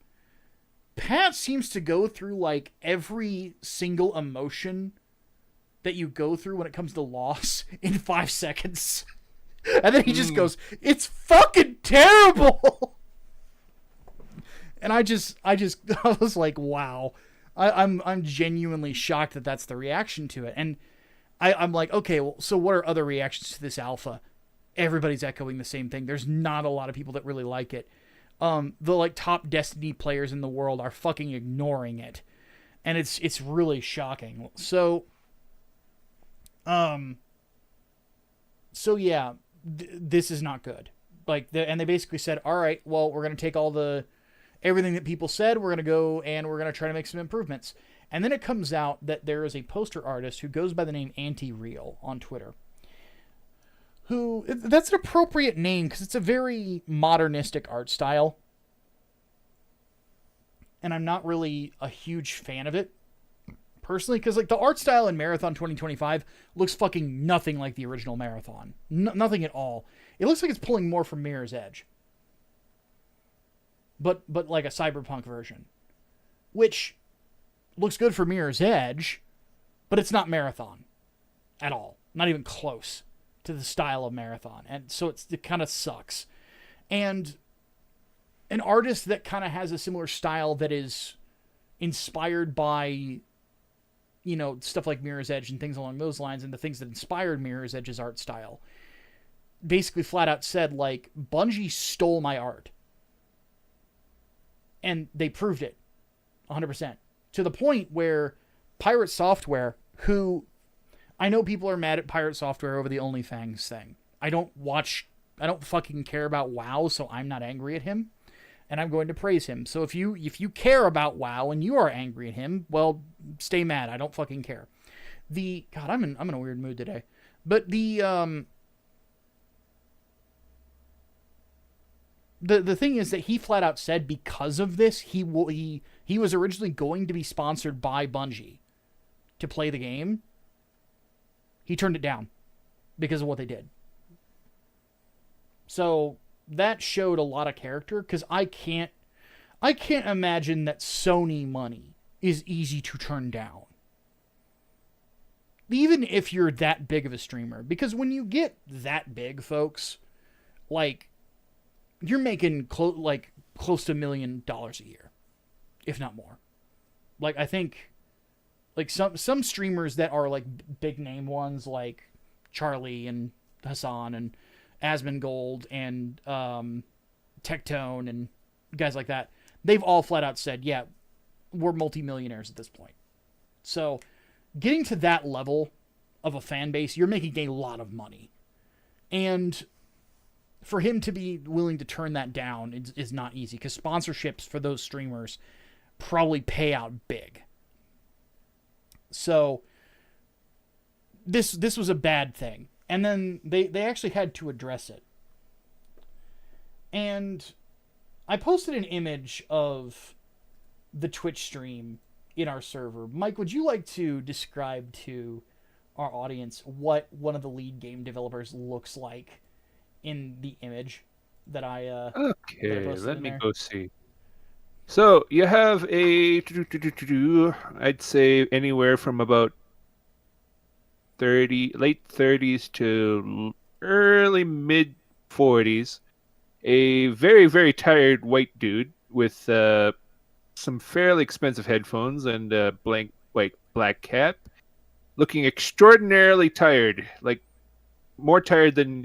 Pat seems to go through like every single emotion that you go through when it comes to loss in 5 seconds. And then he just goes, it's fucking terrible. And I was like, wow. I'm genuinely shocked that that's the reaction to it. And I'm like, okay, well, so what are other reactions to this alpha? Everybody's echoing the same thing. There's not a lot of people that really like it. The like top Destiny players in the world are fucking ignoring it. And it's really shocking. So yeah, this is not good. Like, and they basically said, all right, well, we're going to take everything that people said, we're going to go and we're going to try to make some improvements. And then it comes out that there is a poster artist who goes by the name Anti-Real on Twitter. That's an appropriate name because it's a very modernistic art style. And I'm not really a huge fan of it, personally, because like the art style in Marathon 2025 looks fucking nothing like the original Marathon. Nothing at all. It looks like it's pulling more from Mirror's Edge. But like a cyberpunk version. Which looks good for Mirror's Edge, but it's not Marathon at all. Not even close to the style of Marathon. And so it kind of sucks. And an artist that kind of has a similar style that is inspired by, you know, stuff like Mirror's Edge and things along those lines, and the things that inspired Mirror's Edge's art style, basically flat out said, like, Bungie stole my art. And they proved it 100%. To the point where Pirate Software, who I know people are mad at Pirate Software over the OnlyFans thing. I don't fucking care about WoW, so I'm not angry at him. And I'm going to praise him. So if you care about WoW and you are angry at him, well, stay mad. I don't fucking care. God, I'm in a weird mood today. But the thing is that he flat out said because of this, he was originally going to be sponsored by Bungie to play the game. He turned it down because of what they did. So that showed a lot of character, because I can't imagine that Sony money is easy to turn down. Even if you're that big of a streamer. Because when you get that big, folks, like, you're making close to $1 million a year, if not more. Like, I think, like, some streamers that are like big name ones, like Charlie and Hassan and Asmongold and Tectone and guys like that, they've all flat out said, yeah, we're multimillionaires at this point. So getting to that level of a fan base, you're making a lot of money. And for him to be willing to turn that down is not easy, because sponsorships for those streamers probably pay out big. So this was a bad thing. And then they actually had to address it. And I posted an image of the Twitch stream in our server. Mike, would you like to describe to our audience what one of the lead game developers looks like in the image that I okay, let me go see. So you have I'd say anywhere from about late 30s to early mid 40s. A very, very tired white dude with some fairly expensive headphones and a blank white black cap, looking extraordinarily tired, like more tired than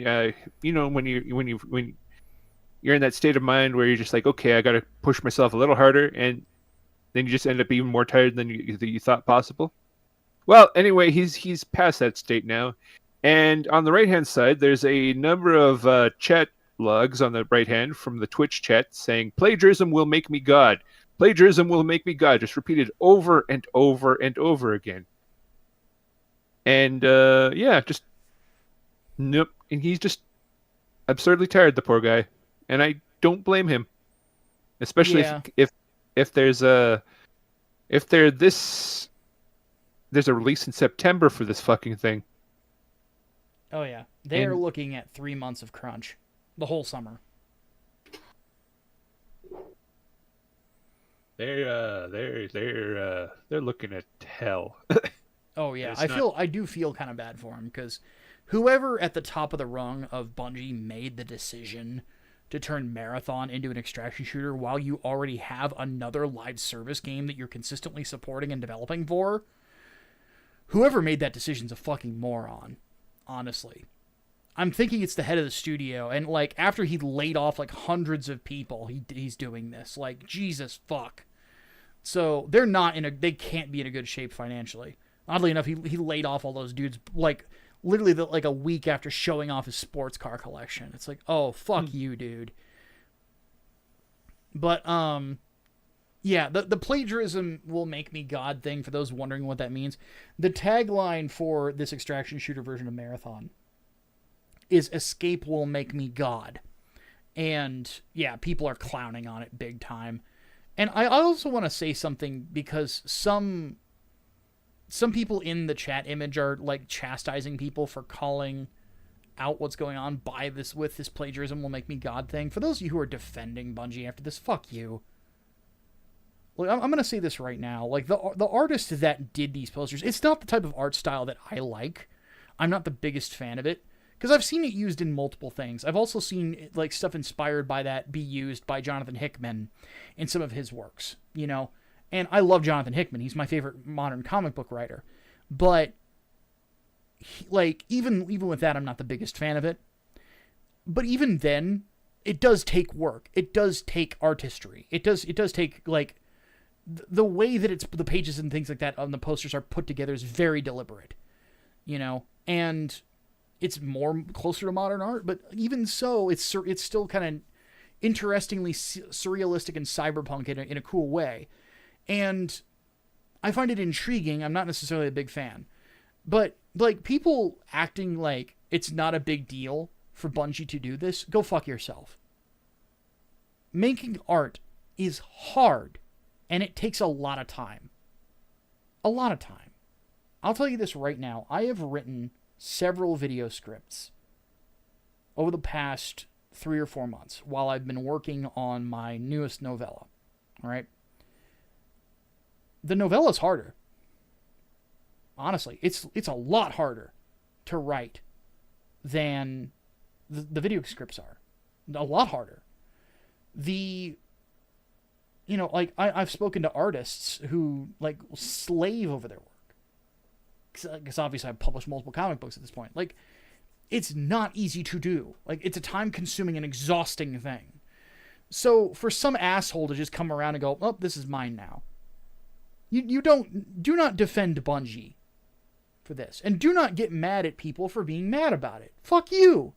when you're in that state of mind where you're just like, okay, I got to push myself a little harder, and then you just end up even more tired than you thought possible. Well, anyway, he's past that state now, and on the right hand side, there's a number of chat logs on the right hand from the Twitch chat saying plagiarism will make me God. Plagiarism will make me God, just repeated over and over and over again. And yeah, just nope. And he's just absurdly tired, the poor guy, and I don't blame him, especially Yeah. if there's a if there this there's a release in September for this fucking thing. Oh yeah. They are And looking at 3 months of crunch, the whole summer. they're looking at hell. Oh yeah. It's not. I do feel kind of bad for him because whoever at the top of the rung of Bungie made the decision to turn Marathon into an extraction shooter while you already have another live service game that you're consistently supporting and developing for, whoever made that decision's a fucking moron, honestly. I'm thinking it's the head of the studio, and like after he laid off like hundreds of people, he's doing this. Like Jesus fuck. So they can't be in a good shape financially. Oddly enough, he laid off all those dudes like literally like a week after showing off his sports car collection. It's like, oh fuck you, dude. But yeah, the plagiarism will make me God thing, for those wondering what that means. The tagline for this extraction shooter version of Marathon is escape will make me God. And yeah, people are clowning on it big time. And I also want to say something because some people in the chat image are like chastising people for calling out what's going on by this with this plagiarism will make me God thing. For those of you who are defending Bungie after this, fuck you. Like, I'm going to say this right now. Like, the artist that did these posters, it's not the type of art style that I like. I'm not the biggest fan of it. Because I've seen it used in multiple things. I've also seen like stuff inspired by that be used by Jonathan Hickman in some of his works, you know? And I love Jonathan Hickman. He's my favorite modern comic book writer. But, like, even with that, I'm not the biggest fan of it. But even then, it does take work. It does take artistry. It does take, like, the way that the pages and things like that on the posters are put together is very deliberate, you know? And it's more closer to modern art, but even so, it's still kind of interestingly surrealistic and cyberpunk in a cool way. And I find it intriguing. I'm not necessarily a big fan. But, like, people acting like it's not a big deal for Bungie to do this, go fuck yourself. Making art is hard, and it takes a lot of time. A lot of time. I'll tell you this right now. I have written several video scripts over the past 3 or 4 months while I've been working on my newest novella. All right? The novella's harder. Honestly, it's a lot harder to write than the video scripts are. A lot harder. I've spoken to artists who, like, slave over their work. Because obviously I've published multiple comic books at this point. Like, it's not easy to do. Like, it's a time-consuming and exhausting thing. So for some asshole to just come around and go, oh, this is mine now. Do not defend Bungie for this. And do not get mad at people for being mad about it. Fuck you.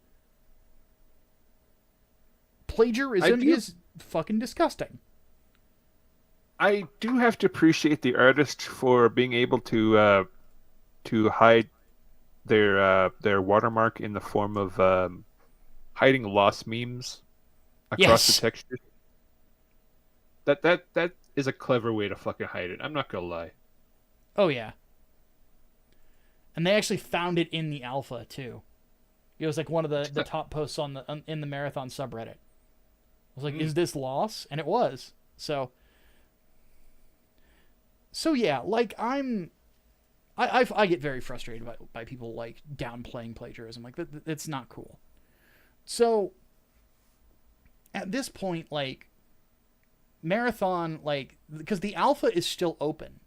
Plagiarism is fucking disgusting. I do have to appreciate the artist for being able to hide their watermark in the form of hiding lost memes across the textures. That is a clever way to fucking hide it. I'm not gonna lie. Oh yeah. And they actually found it in the alpha too. It was like one of the top posts in the Marathon subreddit. I was like, is this loss? And it was. So So yeah, like I get very frustrated by people like downplaying plagiarism. Like that's not cool. So at this point, like Marathon, like because the alpha is still open.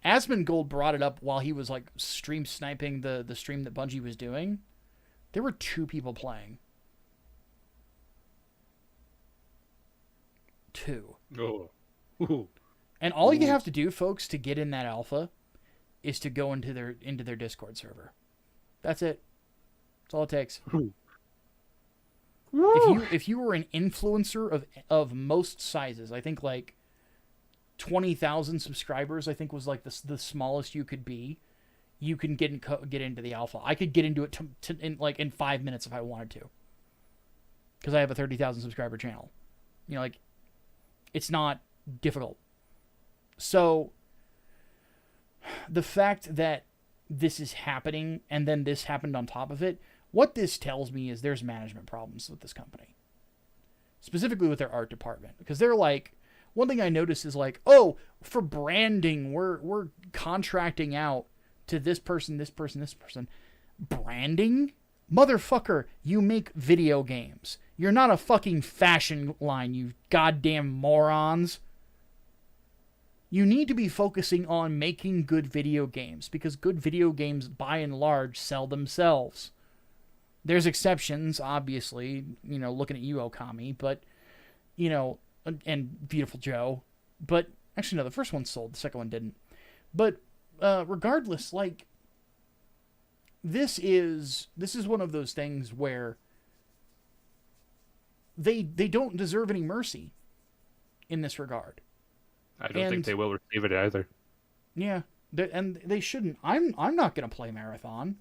Asmongold brought it up while he was like stream sniping the stream that Bungie was doing. There were 2 people playing. 2. Oh. Ooh. And all you have to do, folks, to get in that alpha is to go into their Discord server. That's it. That's all it takes. Ooh. If you were an influencer of most sizes, I think like 20,000 subscribers, I think was like the smallest you could be. You can get into the alpha. I could get into it in 5 minutes if I wanted to, because I have a 30,000 subscriber channel. You know, like it's not difficult. So the fact that this is happening and then this happened on top of it, what this tells me is there's management problems with this company, specifically with their art department, because they're like, one thing I noticed is like, oh, for branding, we're contracting out to this person, this person, this person. Branding? Motherfucker, you make video games. You're not a fucking fashion line, you goddamn morons. You need to be focusing on making good video games, because good video games, by and large, sell themselves. There's exceptions, obviously, you know, looking at you, Okami, but, you know, and Beautiful Joe. But, actually, no, the first one sold, the second one didn't. But, regardless, like, this is one of those things where they don't deserve any mercy in this regard. I don't think they will receive it either. Yeah, and they shouldn't. I'm not going to play Marathon.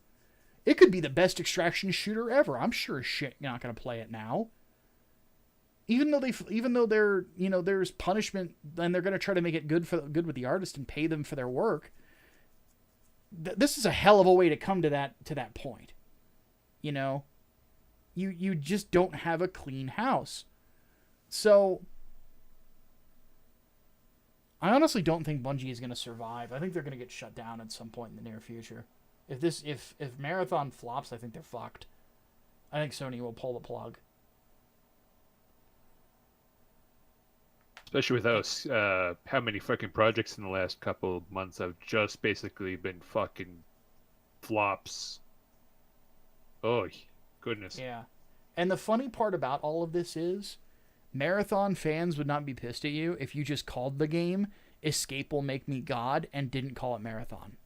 It could be the best extraction shooter ever. I'm sure as shit not going to play it now. Even though they're, you know, there's punishment and they're going to try to make it good with the artist and pay them for their work. This is a hell of a way to come to that point. You know, you just don't have a clean house. So I honestly don't think Bungie is going to survive. I think they're going to get shut down at some point in the near future. If Marathon flops, I think they're fucked. I think Sony will pull the plug. Especially with us, how many fucking projects in the last couple of months have just basically been fucking flops. Oh, goodness. Yeah. And the funny part about all of this is, Marathon fans would not be pissed at you if you just called the game Escape Will Make Me God and didn't call it Marathon.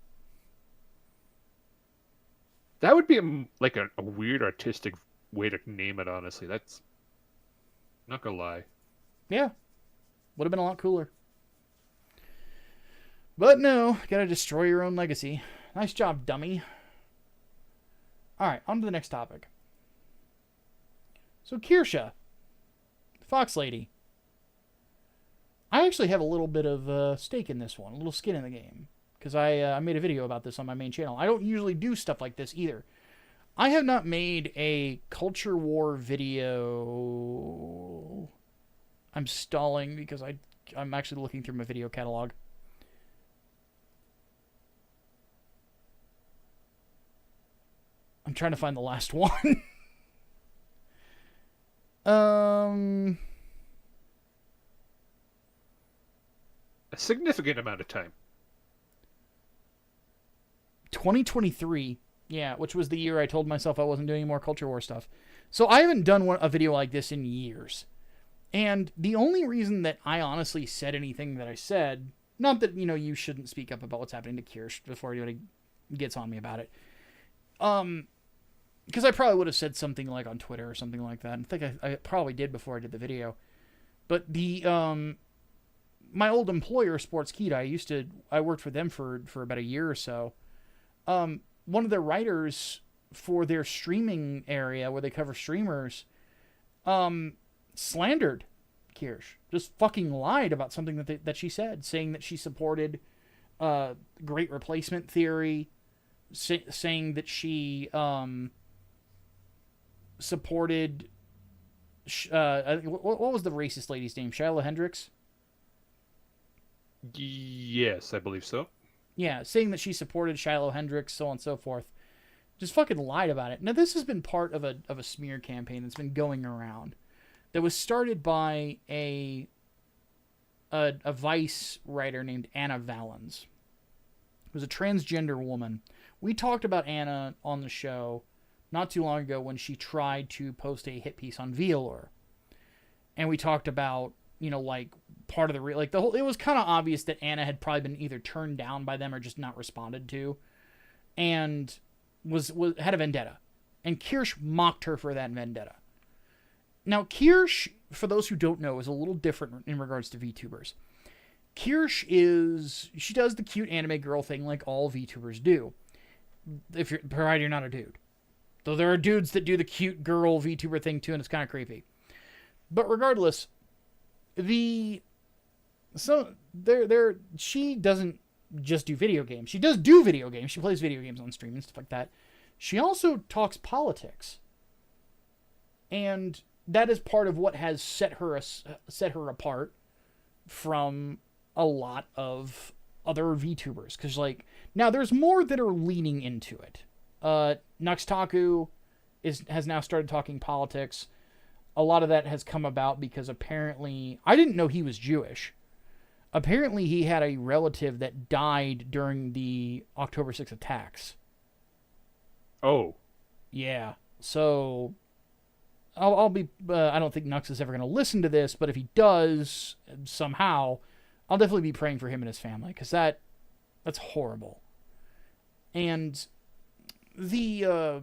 That would be a weird artistic way to name it, honestly. That's not gonna lie. Yeah. Would have been a lot cooler. But no, gotta destroy your own legacy. Nice job, dummy. Alright, on to the next topic. So, Kirsche, Fox Lady. I actually have a little bit of stake in this one, a little skin in the game. Because I made a video about this on my main channel. I don't usually do stuff like this either. I have not made a culture war video. I'm stalling because I'm actually looking through my video catalog. I'm trying to find the last one. A significant amount of time. 2023, yeah, which was the year I told myself I wasn't doing any more culture war stuff. So I haven't done a video like this in years. And the only reason that I honestly said anything that I said, not that, you know, you shouldn't speak up about what's happening to Kirsche before anybody gets on me about it. Because I probably would have said something like on Twitter or something like that. I think I probably did before I did the video. But my old employer, Sports Kita, I worked for them for about a year or so. One of their writers for their streaming area where they cover streamers, slandered Kirsche. Just fucking lied about something that she said, saying that she supported great replacement theory, saying that she supported what was the racist lady's name? Shiloh Hendricks? Yes, I believe so. Yeah, saying that she supported Shiloh Hendricks, so on and so forth. Just fucking lied about it. Now, this has been part of a smear campaign that's been going around that was started by a Vice writer named Anna Valens, who was a transgender woman. We talked about Anna on the show not too long ago when she tried to post a hit piece on vLore. And we talked about, like, part of the the whole, it was kind of obvious that Anna had probably been either turned down by them or just not responded to, and was had a vendetta, and Kirsche mocked her for that vendetta. Now, Kirsche, for those who don't know, is a little different in regards to VTubers. Kirsche she does the cute anime girl thing like all VTubers do, provided you're not a dude. Though there are dudes that do the cute girl VTuber thing too, and it's kind of creepy. But regardless, she doesn't just do video games. She does do video games. She plays video games on stream and stuff like that. She also talks politics. And that is part of what has set her apart from a lot of other VTubers. Because, now there's more that are leaning into it. Nuxtaku has now started talking politics. A lot of that has come about because apparently, I didn't know he was Jewish. Apparently he had a relative that died during the October 6th attacks. Oh. Yeah. So I'll be, I don't think Nux is ever going to listen to this, but if he does somehow, I'll definitely be praying for him and his family, because that's horrible. And so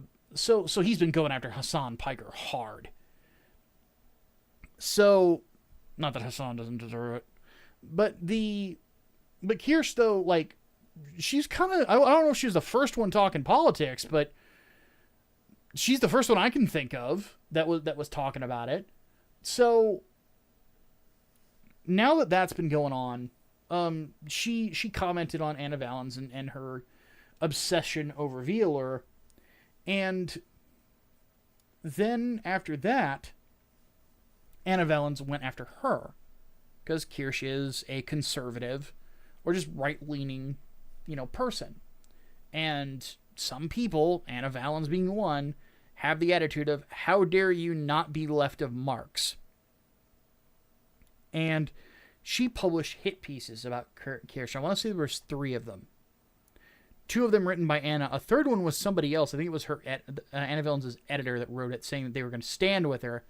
he's been going after Hassan Piker hard. So, not that Hassan doesn't deserve it, but Kirsche, though, she's kind of, I don't know if she's the first one talking politics, but she's the first one I can think of that was talking about it. So, now that that's been going on, she commented on Anna Valens and her obsession over vLore, and then after that, Anna Valens went after her because Kirsche is a conservative or just right-leaning, person. And some people, Anna Valens being one, have the attitude of, how dare you not be left of marks? And she published hit pieces about Kirsche. I want to say there was 3 of them. 2 of them written by Anna. A third one was somebody else. I think it was her Anna Valens' editor that wrote it, saying that they were going to stand with her.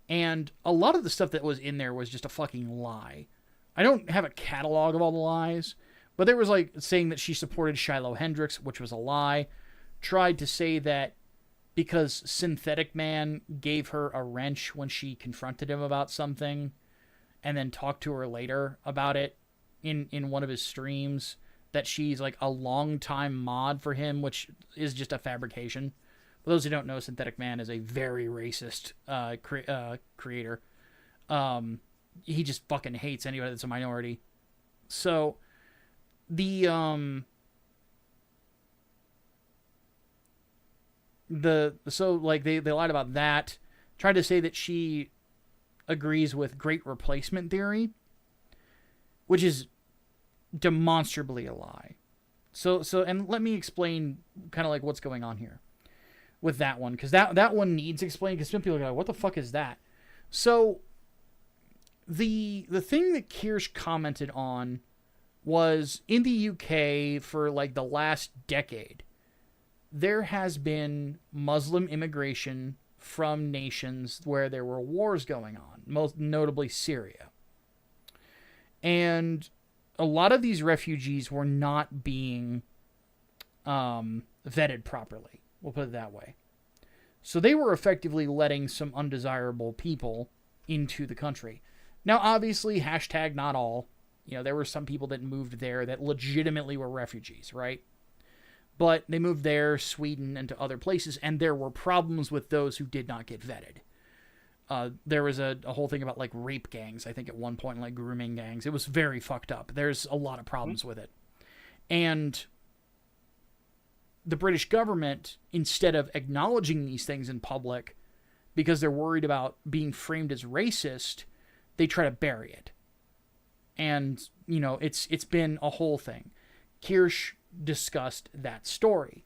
And a lot of the stuff that was in there was just a fucking lie. I don't have a catalog of all the lies, but there was saying that she supported Shiloh Hendricks, which was a lie. Tried to say that because Synthetic Man gave her a wrench when she confronted him about something, and then talked to her later about it in one of his streams, that she's a long-time mod for him, which is just a fabrication. For those who don't know, Synthetic Man is a very racist creator. He just fucking hates anybody that's a minority. So, they lied about that. Tried to say that she agrees with Great Replacement theory, which is demonstrably a lie. So, and let me explain kind of what's going on here with that one, because that one needs explaining, because some people are like, what the fuck is that? So, the thing that Kirsche commented on was, in the UK for the last decade, there has been Muslim immigration from nations where there were wars going on, most notably Syria. And a lot of these refugees were not being vetted properly. We'll put it that way. So they were effectively letting some undesirable people into the country. Now, obviously, hashtag not all. There were some people that moved there that legitimately were refugees, right? But they moved there, Sweden, and to other places, and there were problems with those who did not get vetted. There was a whole thing about rape gangs, I think at one point, grooming gangs. It was very fucked up. There's a lot of problems with it. And the British government, instead of acknowledging these things in public because they're worried about being framed as racist, they try to bury it. And, it's been a whole thing. Kirsche discussed that story.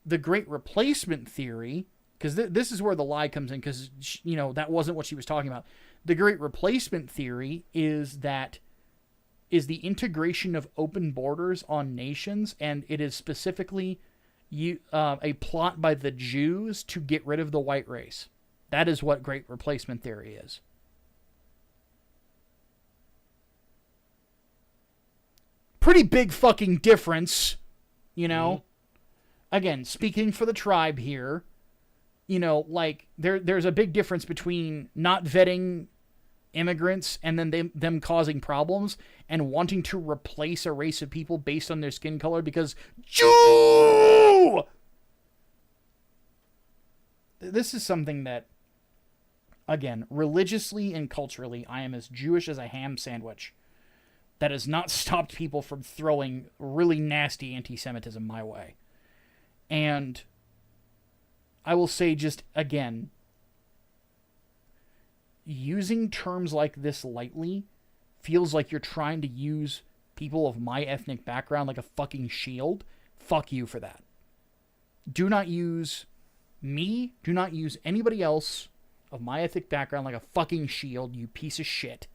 The Great Replacement theory, because this is where the lie comes in, because, that wasn't what she was talking about. The Great Replacement theory is the integration of open borders on nations, and it is specifically a plot by the Jews to get rid of the white race. That is what Great Replacement theory is. Pretty big fucking difference, Mm-hmm. Again, speaking for the tribe here, there's a big difference between not vetting immigrants and then them causing problems and wanting to replace a race of people based on their skin color because Jew! This is something that, again, religiously and culturally, I am as Jewish as a ham sandwich. That has not stopped people from throwing really nasty anti-Semitism my way. And I will say just, again, using terms like this lightly feels like you're trying to use people of my ethnic background like a fucking shield. Fuck you for that. Do not use me, do not use anybody else of my ethnic background like a fucking shield, you piece of shit.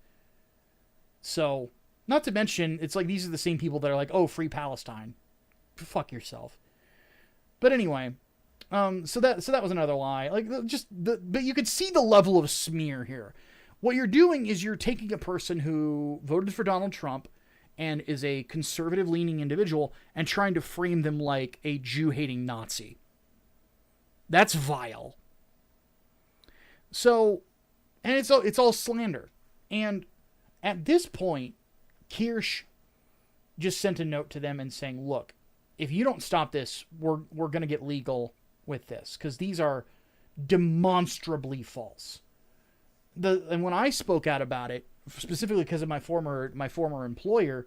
So, not to mention, it's like these are the same people that are like, oh, free Palestine. Fuck yourself. But anyway, so that was another lie. But you could see the level of smear here. What you're doing is you're taking a person who voted for Donald Trump and is a conservative-leaning individual and trying to frame them like a Jew-hating Nazi. That's vile. So, and it's all slander. And at this point, Kirsche just sent a note to them and saying, look, if you don't stop this, we're going to get legal with this, because these are demonstrably false. And when I spoke out about it, specifically because of my former employer,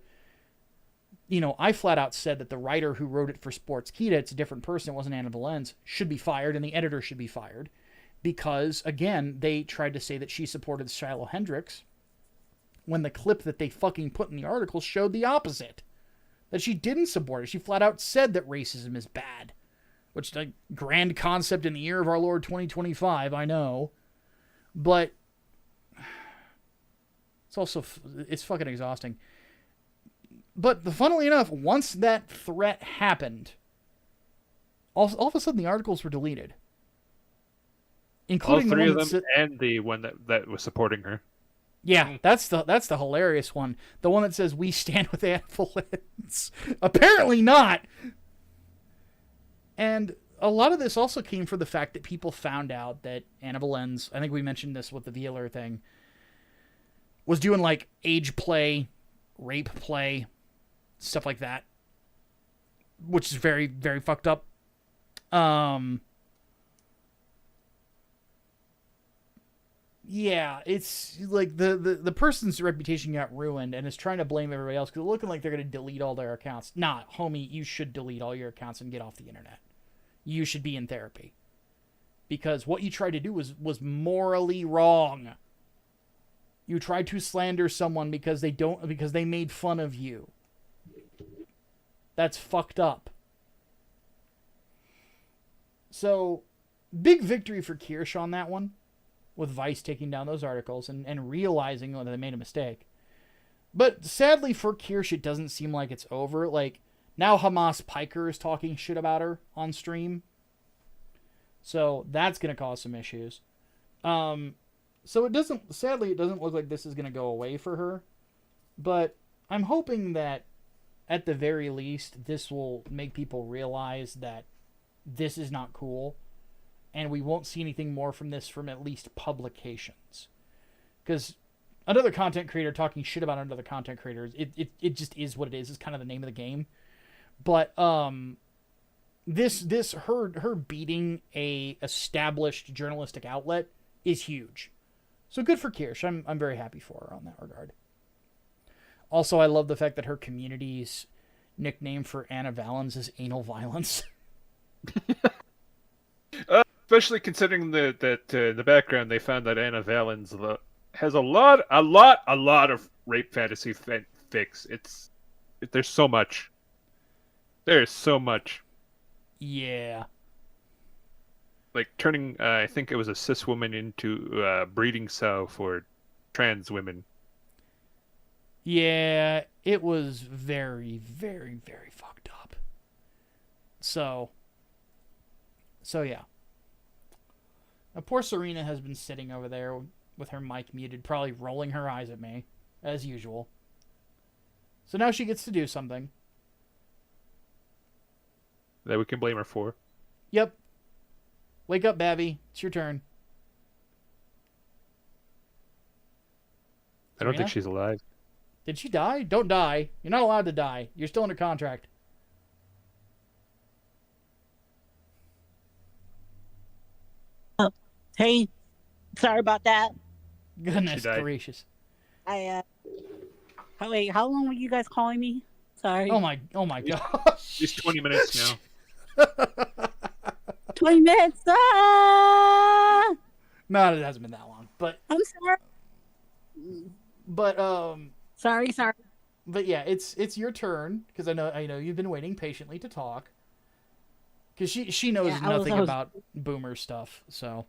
I flat out said that the writer who wrote it for Sportskita, it's a different person, it wasn't Anna Valens, should be fired, and the editor should be fired, because, again, they tried to say that she supported Shiloh Hendricks, when the clip that they fucking put in the article showed the opposite. That she didn't support it. She flat out said that racism is bad. Which, like, grand concept in the year of our Lord 2025, I know. But it's fucking exhausting. But funnily enough, once that threat happened, all of a sudden the articles were deleted. Including all three of them and the one that was supporting her. Yeah, that's the hilarious one. The one that says, we stand with Anna Valens. Apparently not. And a lot of this also came from the fact that people found out that Anna Valens, I think we mentioned this with the Wheeler thing, was doing like age play, rape play, stuff like that. Which is very, very fucked up. Yeah, it's like the person's reputation got ruined and is trying to blame everybody else because they're looking like they're going to delete all their accounts. Nah, homie, you should delete all your accounts and get off the internet. You should be in therapy. Because what you tried to do was morally wrong. You tried to slander someone because they made fun of you. That's fucked up. So, big victory for Kirsche on that one. With Vice taking down those articles and realizing that they made a mistake. But sadly for Kirsche, it doesn't seem like it's over. Like, now Hamas Piker is talking shit about her on stream. So that's going to cause some issues. So sadly, it doesn't look like this is going to go away for her. But I'm hoping that, at the very least, this will make people realize that this is not cool. And we won't see anything more from this from at least publications. Because another content creator talking shit about another content creator, it just is what it is. It's kind of the name of the game. But her beating a established journalistic outlet is huge. So good for Kirsche. I'm very happy for her on that regard. Also, I love the fact that her community's nickname for Anna Valens is anal violence. Especially considering that in the background they found that Anna Valens has a lot of rape fantasy fics. There's so much. There's so much. Yeah. Like turning, I think it was a cis woman into a breeding sow for trans women. Yeah, it was very, very, very fucked up. So yeah. Now, poor Serena has been sitting over there with her mic muted, probably rolling her eyes at me, as usual. So now she gets to do something. That we can blame her for. Yep. Wake up, Babby. It's your turn. I don't Serena? think she's alive. Did she die? Don't die. You're not allowed to die. You're still under contract. Hey, sorry about that. Goodness She died. gracious. Wait, how long were you guys calling me? Sorry. Oh my gosh. It's 20 minutes now. 20 minutes. Ah! No, it hasn't been that long. But I'm sorry. Sorry. But yeah, it's your turn because I know you've been waiting patiently to talk. Because she knows nothing about boomer stuff, so.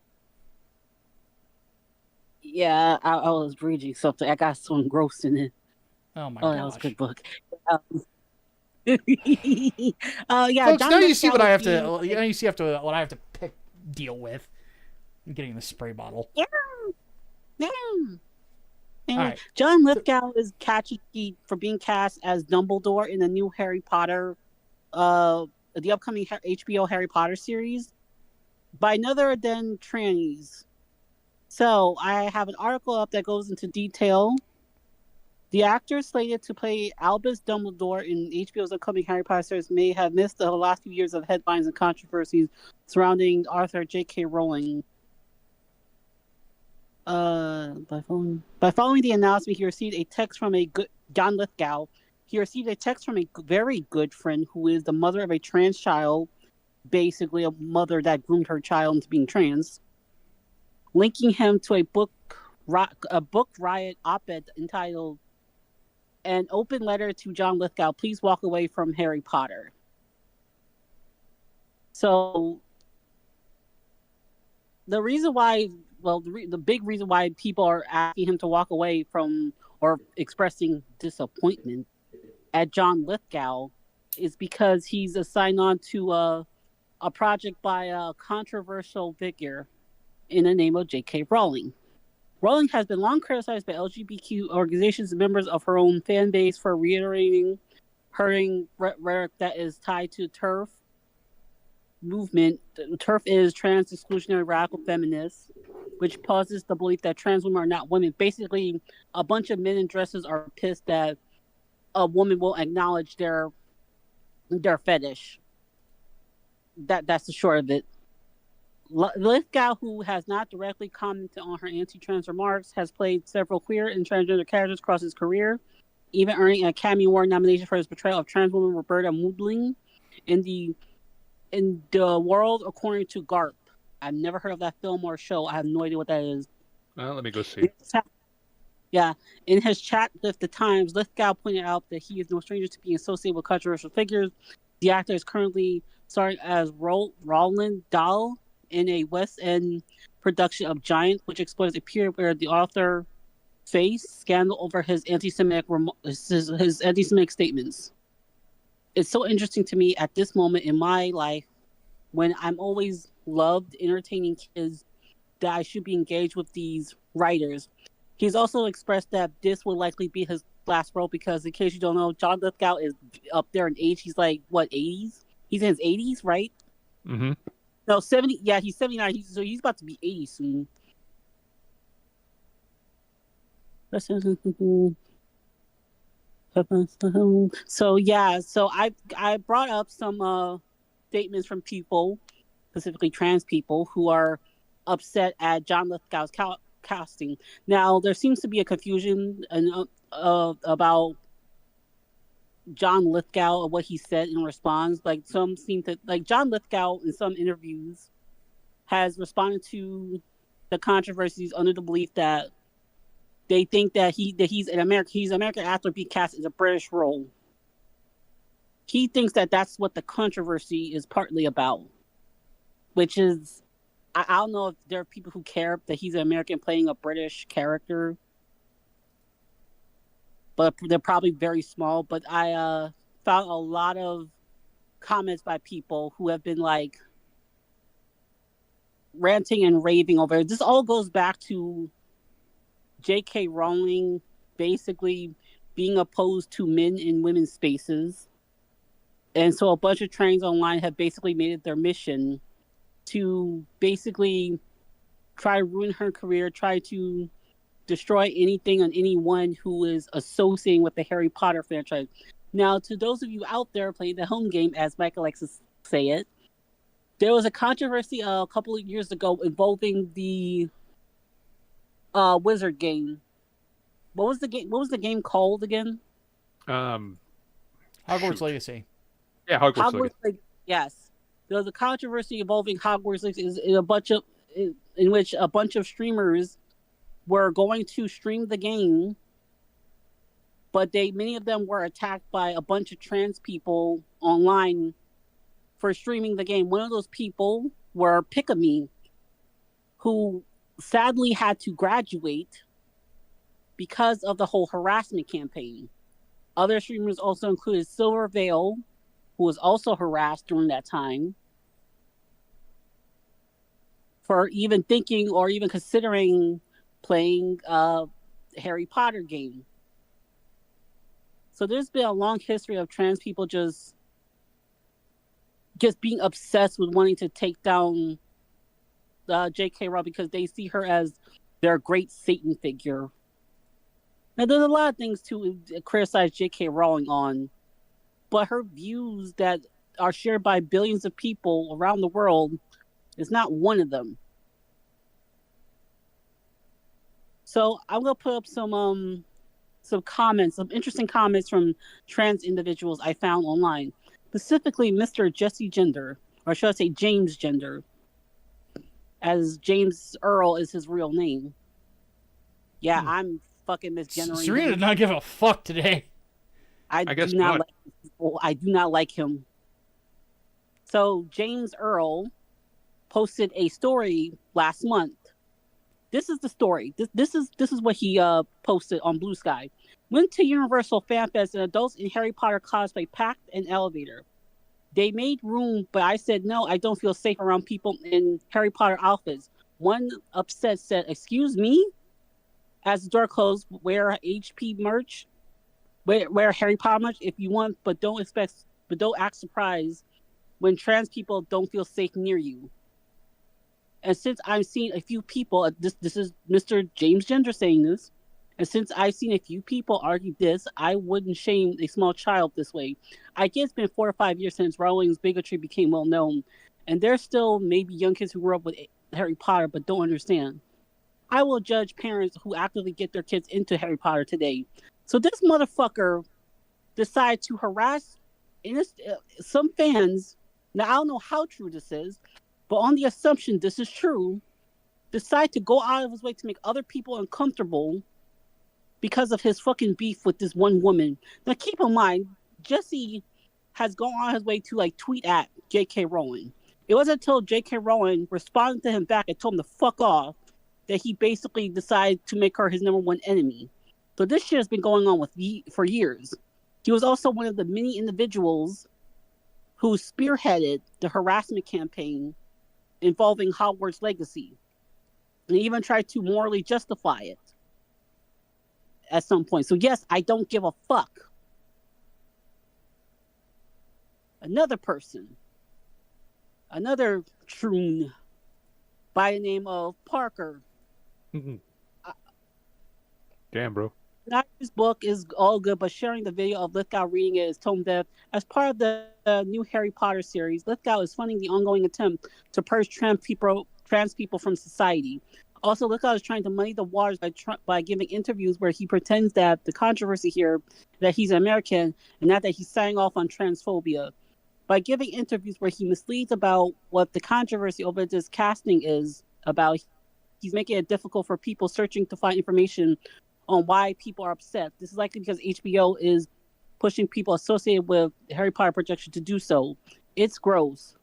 Yeah, I was reading something. I got so engrossed in it. Oh my gosh. That was a good book. Yeah, folks, John now you Lithgow see what I have being- to. Now you see what I have to deal with. I'm getting the spray bottle. Yeah. All right. John Lithgow is catchy for being cast as Dumbledore in the new Harry Potter, the upcoming HBO Harry Potter series by none than trannies. So I have an article up that goes into detail. The actor slated to play Albus Dumbledore in HBO's upcoming Harry Potter series may have missed the last few years of headlines and controversies surrounding author J.K. Rowling. By following the announcement, he received a text from John Lithgow. He received a text from a very good friend who is the mother of a trans child, basically a mother that groomed her child into being trans, linking him to a book riot op-ed entitled "An Open Letter to John Lithgow. Please walk away from Harry Potter." So the reason why, the big reason why people are asking him to walk away from or expressing disappointment at John Lithgow is because he's assigned on to a project by a controversial figure in the name of J.K. Rowling. Rowling has been long criticized by LGBTQ organizations and members of her own fan base for reiterating hurting rhetoric that is tied to TERF movement. TERF is trans exclusionary radical feminists, which pauses the belief that trans women are not women. Basically, a bunch of men in dresses are pissed that a woman will acknowledge their fetish. That's the short of it. Lithgow, who has not directly commented on her anti-trans remarks, has played several queer and transgender characters across his career, even earning an Academy Award nomination for his portrayal of trans woman Roberta Moodling in the World According to Garp. I've never heard of that film or show. I have no idea what that is. Well, let me go see. Yeah, in his chat with the Times, Lithgow pointed out that he is no stranger to being associated with controversial figures. The actor is currently starring as Roland Dahl in a West End production of Giant, which explores a period where the author faced scandal over his anti-Semitic statements. It's so interesting to me at this moment in my life, when I'm always loved entertaining kids, that I should be engaged with these writers. He's also expressed that this will likely be his last role because, in case you don't know, John Lithgow is up there in age. He's like, what, 80s? He's in his 80s, right? Mm-hmm. No, 70. Yeah, he's 79. So he's about to be 80 soon. So yeah, so I brought up some statements from people, specifically trans people, who are upset at John Lithgow's casting. Now there seems to be a confusion about John Lithgow and what he said in response. Like some seem to like John Lithgow in some interviews has responded to the controversies under the belief that they think that he's an American actor being cast as a British role. He thinks that that's what the controversy is partly about, which is, I don't know if there are people who care that he's an American playing a British character, but they're probably very small. But I found a lot of comments by people who have been like ranting and raving over it. This all goes back to J.K. Rowling basically being opposed to men in women's spaces. And so a bunch of trans online have basically made it their mission to basically try to ruin her career, try to destroy anything and anyone who is associating with the Harry Potter franchise. Now, to those of you out there playing the home game, as Micah likes to say it, there was a controversy a couple of years ago involving the Wizard game. What was the game? What was the game called again? Hogwarts Legacy. Yeah, Hogwarts Legacy. Yes, there was a controversy involving Hogwarts Legacy in which a bunch of streamers were going to stream the game, but many of them were attacked by a bunch of trans people online for streaming the game. One of those people were Pickamee, who sadly had to graduate because of the whole harassment campaign. Other streamers also included Silver Veil, who was also harassed during that time for even thinking or even considering playing a Harry Potter game. So there's been a long history of trans people just being obsessed with wanting to take down J.K. Rowling because they see her as their great Satan figure. Now, there's a lot of things to criticize J.K. Rowling on, but her views that are shared by billions of people around the world is not one of them. So I'm going to put up some comments, some interesting comments from trans individuals I found online. Specifically, Mr. Jesse Gender, or should I say James Gender, as James Earl is his real name. Yeah, I'm fucking misgendering. Serena did not give a fuck today. I do not like him. So James Earl posted a story last month. This is the story. This is what he posted on Blue Sky. Went to Universal Fan Fest and adults in Harry Potter cosplay packed an elevator. They made room, but I said no, I don't feel safe around people in Harry Potter outfits. One upset said, "Excuse me?" As the door closed, wear HP merch, wear Harry Potter merch if you want, but don't act surprised when trans people don't feel safe near you. And since I've seen a few people, this is Mr. James Gender saying this, and since I've seen a few people argue this, I wouldn't shame a small child this way. I guess it's been 4 or 5 years since Rowling's bigotry became well known, and there's still maybe young kids who grew up with Harry Potter but don't understand. I will judge parents who actively get their kids into Harry Potter today. So this motherfucker decided to harass some fans. Now, I don't know how true this is, but on the assumption this is true, decide to go out of his way to make other people uncomfortable because of his fucking beef with this one woman. Now, keep in mind, Jesse has gone on his way to tweet at J.K. Rowling. It wasn't until J.K. Rowling responded to him back and told him to fuck off that he basically decided to make her his number one enemy. So this shit has been going on for years. He was also one of the many individuals who spearheaded the harassment campaign involving Hogwarts Legacy. And even tried to morally justify it at some point. So yes, I don't give a fuck. Another person, another troon by the name of Parker. Damn, bro. Not his book is all good, but sharing the video of Lithgow reading it is tone deaf. As part of the new Harry Potter series, Lithgow is funding the ongoing attempt to purge trans people from society. Also, Lithgow is trying to muddy the waters by giving interviews where he pretends that the controversy here that he's American and not that he's signing off on transphobia. By giving interviews where he misleads about what the controversy over this casting is about, he's making it difficult for people searching to find information on why people are upset. This is likely because HBO is pushing people associated with Harry Potter projection to do so. It's gross.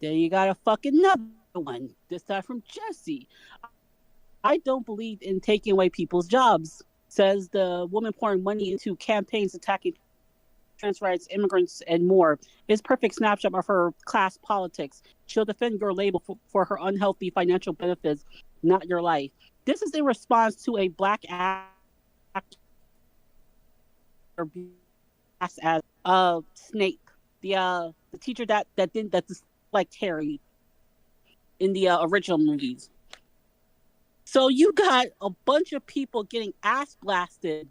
Then you got a fucking another one. This time from Jesse. I don't believe in taking away people's jobs, says the woman pouring money into campaigns attacking trans rights, immigrants, and more. It's a perfect snapshot of her class politics. She'll defend your label for her unhealthy financial benefits, not your life. This is in response to a black actor as Snape, the teacher that like Harry in the original movies. So you got a bunch of people getting ass blasted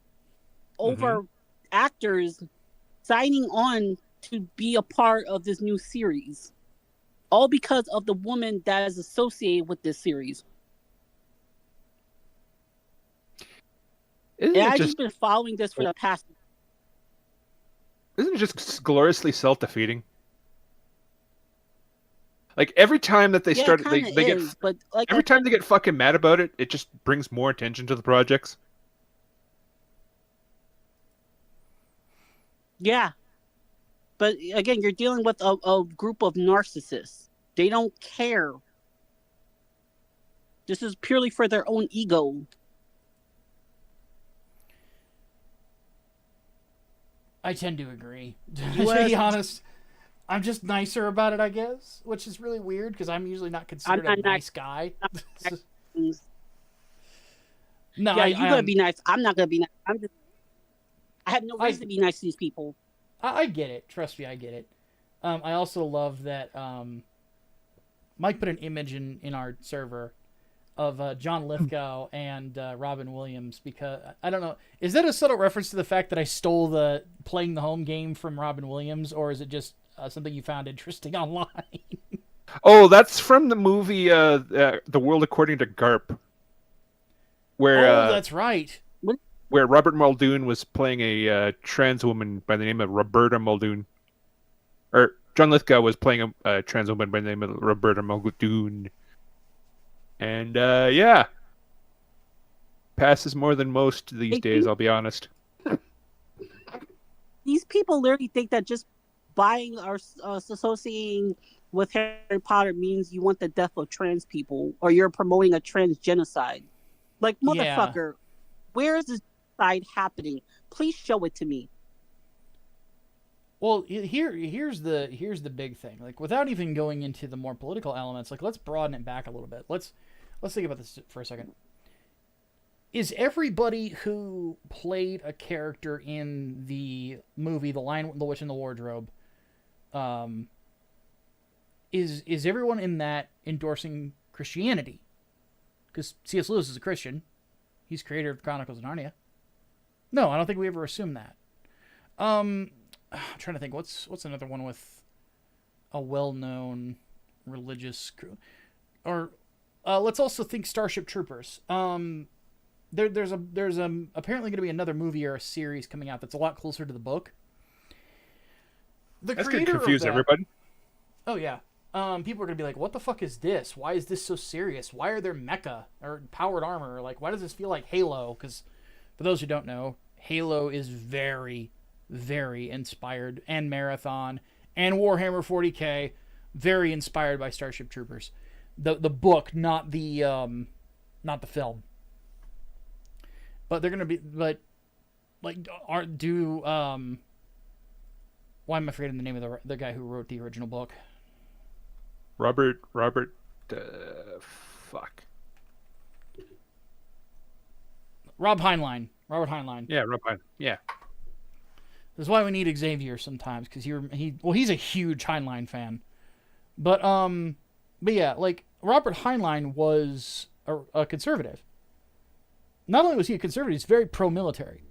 over actors signing on to be a part of this new series, all because of the woman that is associated with this series. I've just been following this for the past. Isn't it just gloriously self-defeating? Like every time that they start, they get. But like every time they get fucking mad about it, it just brings more attention to the projects. Yeah, but again, you're dealing with a group of narcissists. They don't care. This is purely for their own ego. I tend to agree. To be honest, I'm just nicer about it, I guess, which is really weird because I'm usually not considered a nice guy. No, yeah, you're gonna be nice. I'm not gonna be nice. I have no reason to be nice to these people. I get it. Trust me, I get it. I also love that Mike put an image in our server of John Lithgow and Robin Williams, because I don't know, is that a subtle reference to the fact that I stole the playing the home game from Robin Williams, or is it just something you found interesting online? Oh, that's from the movie The World According to Garp, where that's right, where Robert Muldoon was playing a trans woman by the name of Roberta Muldoon, or John Lithgow was playing a trans woman by the name of Roberta Muldoon. And, yeah. Passes more than most these days, I'll be honest. These people literally think that just buying or associating with Harry Potter means you want the death of trans people, or you're promoting a trans genocide. Like, motherfucker, where is this genocide happening? Please show it to me. Well, here's the big thing. Like, without even going into the more political elements, like, let's broaden it back a little bit. Let's think about this for a second. Is everybody who played a character in the movie The Lion, the Witch, and the Wardrobe, is everyone in that endorsing Christianity? Because C.S. Lewis is a Christian. He's creator of the Chronicles of Narnia. No, I don't think we ever assumed that. I'm trying to think. What's another one with a well-known religious, or let's also think Starship Troopers. There's apparently going to be another movie or a series coming out that's a lot closer to the book. That's going to confuse everybody. Oh yeah. People are going to be like, what the fuck is this? Why is this so serious? Why are there mecha or powered armor? Like, why does this feel like Halo? Because for those who don't know, Halo is very, very inspired, and Marathon and Warhammer 40K, very inspired by Starship Troopers. The book, not the film. But they're gonna be, but like, why am I forgetting the name of the guy who wrote the original book? Robert, Rob Heinlein. Robert Heinlein. Yeah, Rob Heinlein. Yeah. This is why we need Xavier sometimes, because he's a huge Heinlein fan. But yeah, like, Robert Heinlein was a conservative. Not only was he a conservative, he's very pro-military,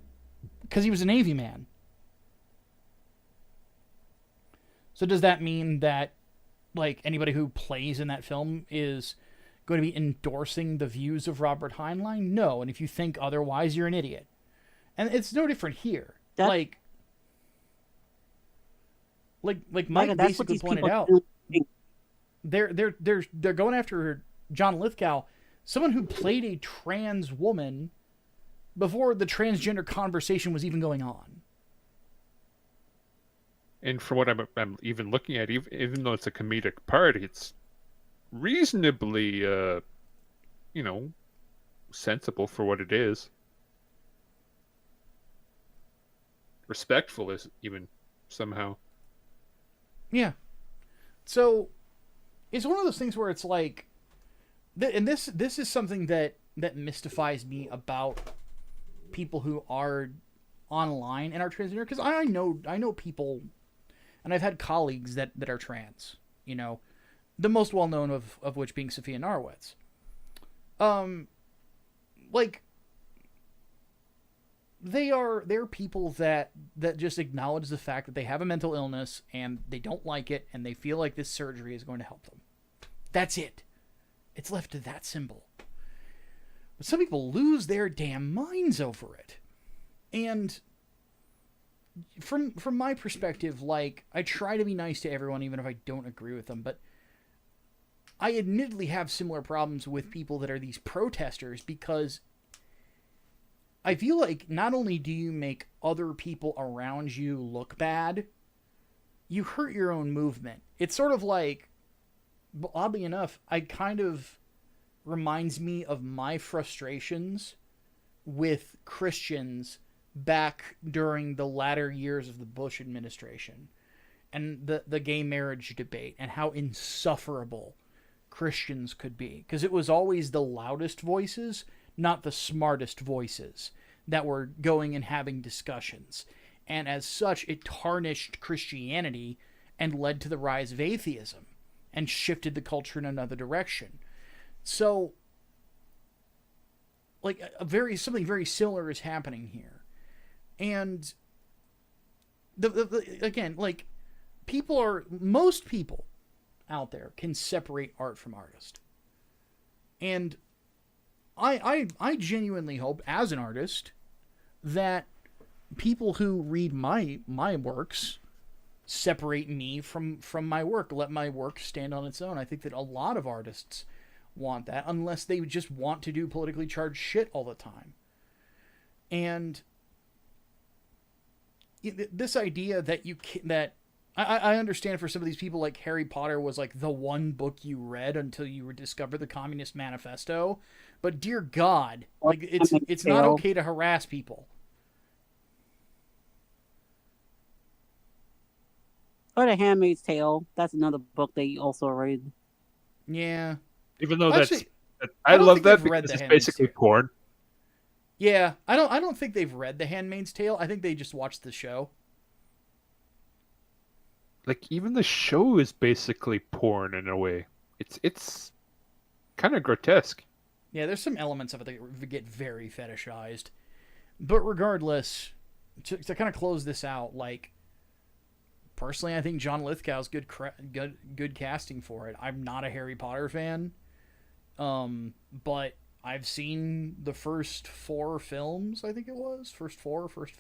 because he was a Navy man. So does that mean that, like, anybody who plays in that film is going to be endorsing the views of Robert Heinlein? No, and if you think otherwise, you're an idiot. And it's no different here. Like Mike basically pointed out, they're going after John Lithgow, someone who played a trans woman before the transgender conversation was even going on. And for what I'm even looking at, even though it's a comedic part, it's reasonably, sensible for what it is. Respectful is even somehow. Yeah. So it's one of those things where it's like, and this is something that mystifies me about people who are online and are transgender, because I know people, and I've had colleagues that are trans. The most well known of which being Sophia Narwitz. Like, they're people that just acknowledge the fact that they have a mental illness and they don't like it and they feel like this surgery is going to help them. That's it. It's left to that symbol. But some people lose their damn minds over it. And from my perspective, like, I try to be nice to everyone even if I don't agree with them, but I admittedly have similar problems with people that are these protesters, because I feel like not only do you make other people around you look bad, you hurt your own movement. It's sort of like, oddly enough, it kind of reminds me of my frustrations with Christians back during the latter years of the Bush administration and the gay marriage debate and how insufferable Christians could be. Because it was always the loudest voices, not the smartest voices, that were going and having discussions. And as such, it tarnished Christianity and led to the rise of atheism and shifted the culture in another direction. So, like, something very similar is happening here. And again, like, most people out there can separate art from artist. And I genuinely hope, as an artist, that people who read my works separate me from my work, let my work stand on its own. I think that a lot of artists want that, unless they just want to do politically charged shit all the time. And this idea that I understand for some of these people, like, Harry Potter was like the one book you read until you discovered the Communist Manifesto. But dear God, like, it's not okay to harass people. Or The Handmaid's Tale. That's another book they also read. Yeah. Even though I love that because it's basically porn. Yeah, I don't think they've read The Handmaid's Tale. I think they just watched the show. Like, even the show is basically porn in a way. It's kind of grotesque. Yeah, there's some elements of it that get very fetishized. But regardless, to kind of close this out, like, personally, I think John Lithgow's good casting for it. I'm not a Harry Potter fan, but I've seen the first 4 films, I think it was. First 5. First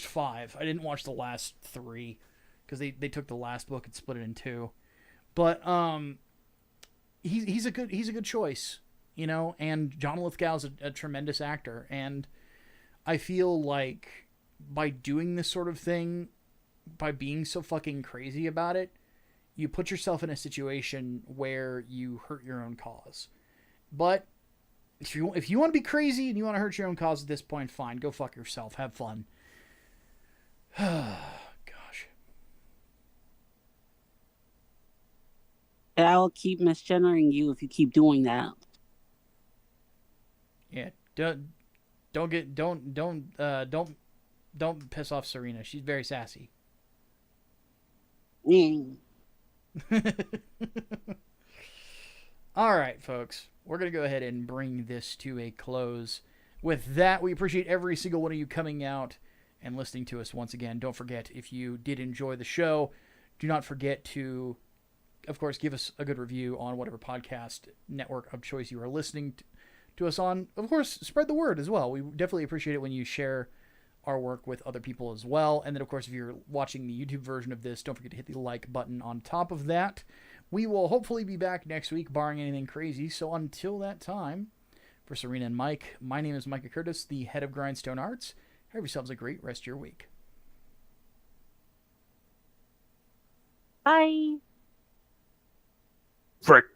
5. I didn't watch the last 3 because they took the last book and split it in 2. But he's a good choice, and John Lithgow's a tremendous actor, and I feel like by doing this sort of thing, by being so fucking crazy about it, you put yourself in a situation where you hurt your own cause. But if you want to be crazy and you want to hurt your own cause at this point, fine, go fuck yourself, have fun. Gosh. And I'll keep misgendering you if you keep doing that. Yeah, don't piss off Serena. She's very sassy. All right, folks. We're going to go ahead and bring this to a close. With that, we appreciate every single one of you coming out and listening to us once again. Don't forget, if you did enjoy the show, do not forget to, of course, give us a good review on whatever podcast network of choice you are listening to us on. Of course, spread the word as well. We definitely appreciate it when you share our work with other people as well. And then, of course, if you're watching the YouTube version of this, don't forget to hit the like button on top of that. We will hopefully be back next week, barring anything crazy. So until that time, For Serena and Mike, my name is Micah Curtis, the head of Grindstone Arts. Have yourselves a great rest of your week. Bye. Frick.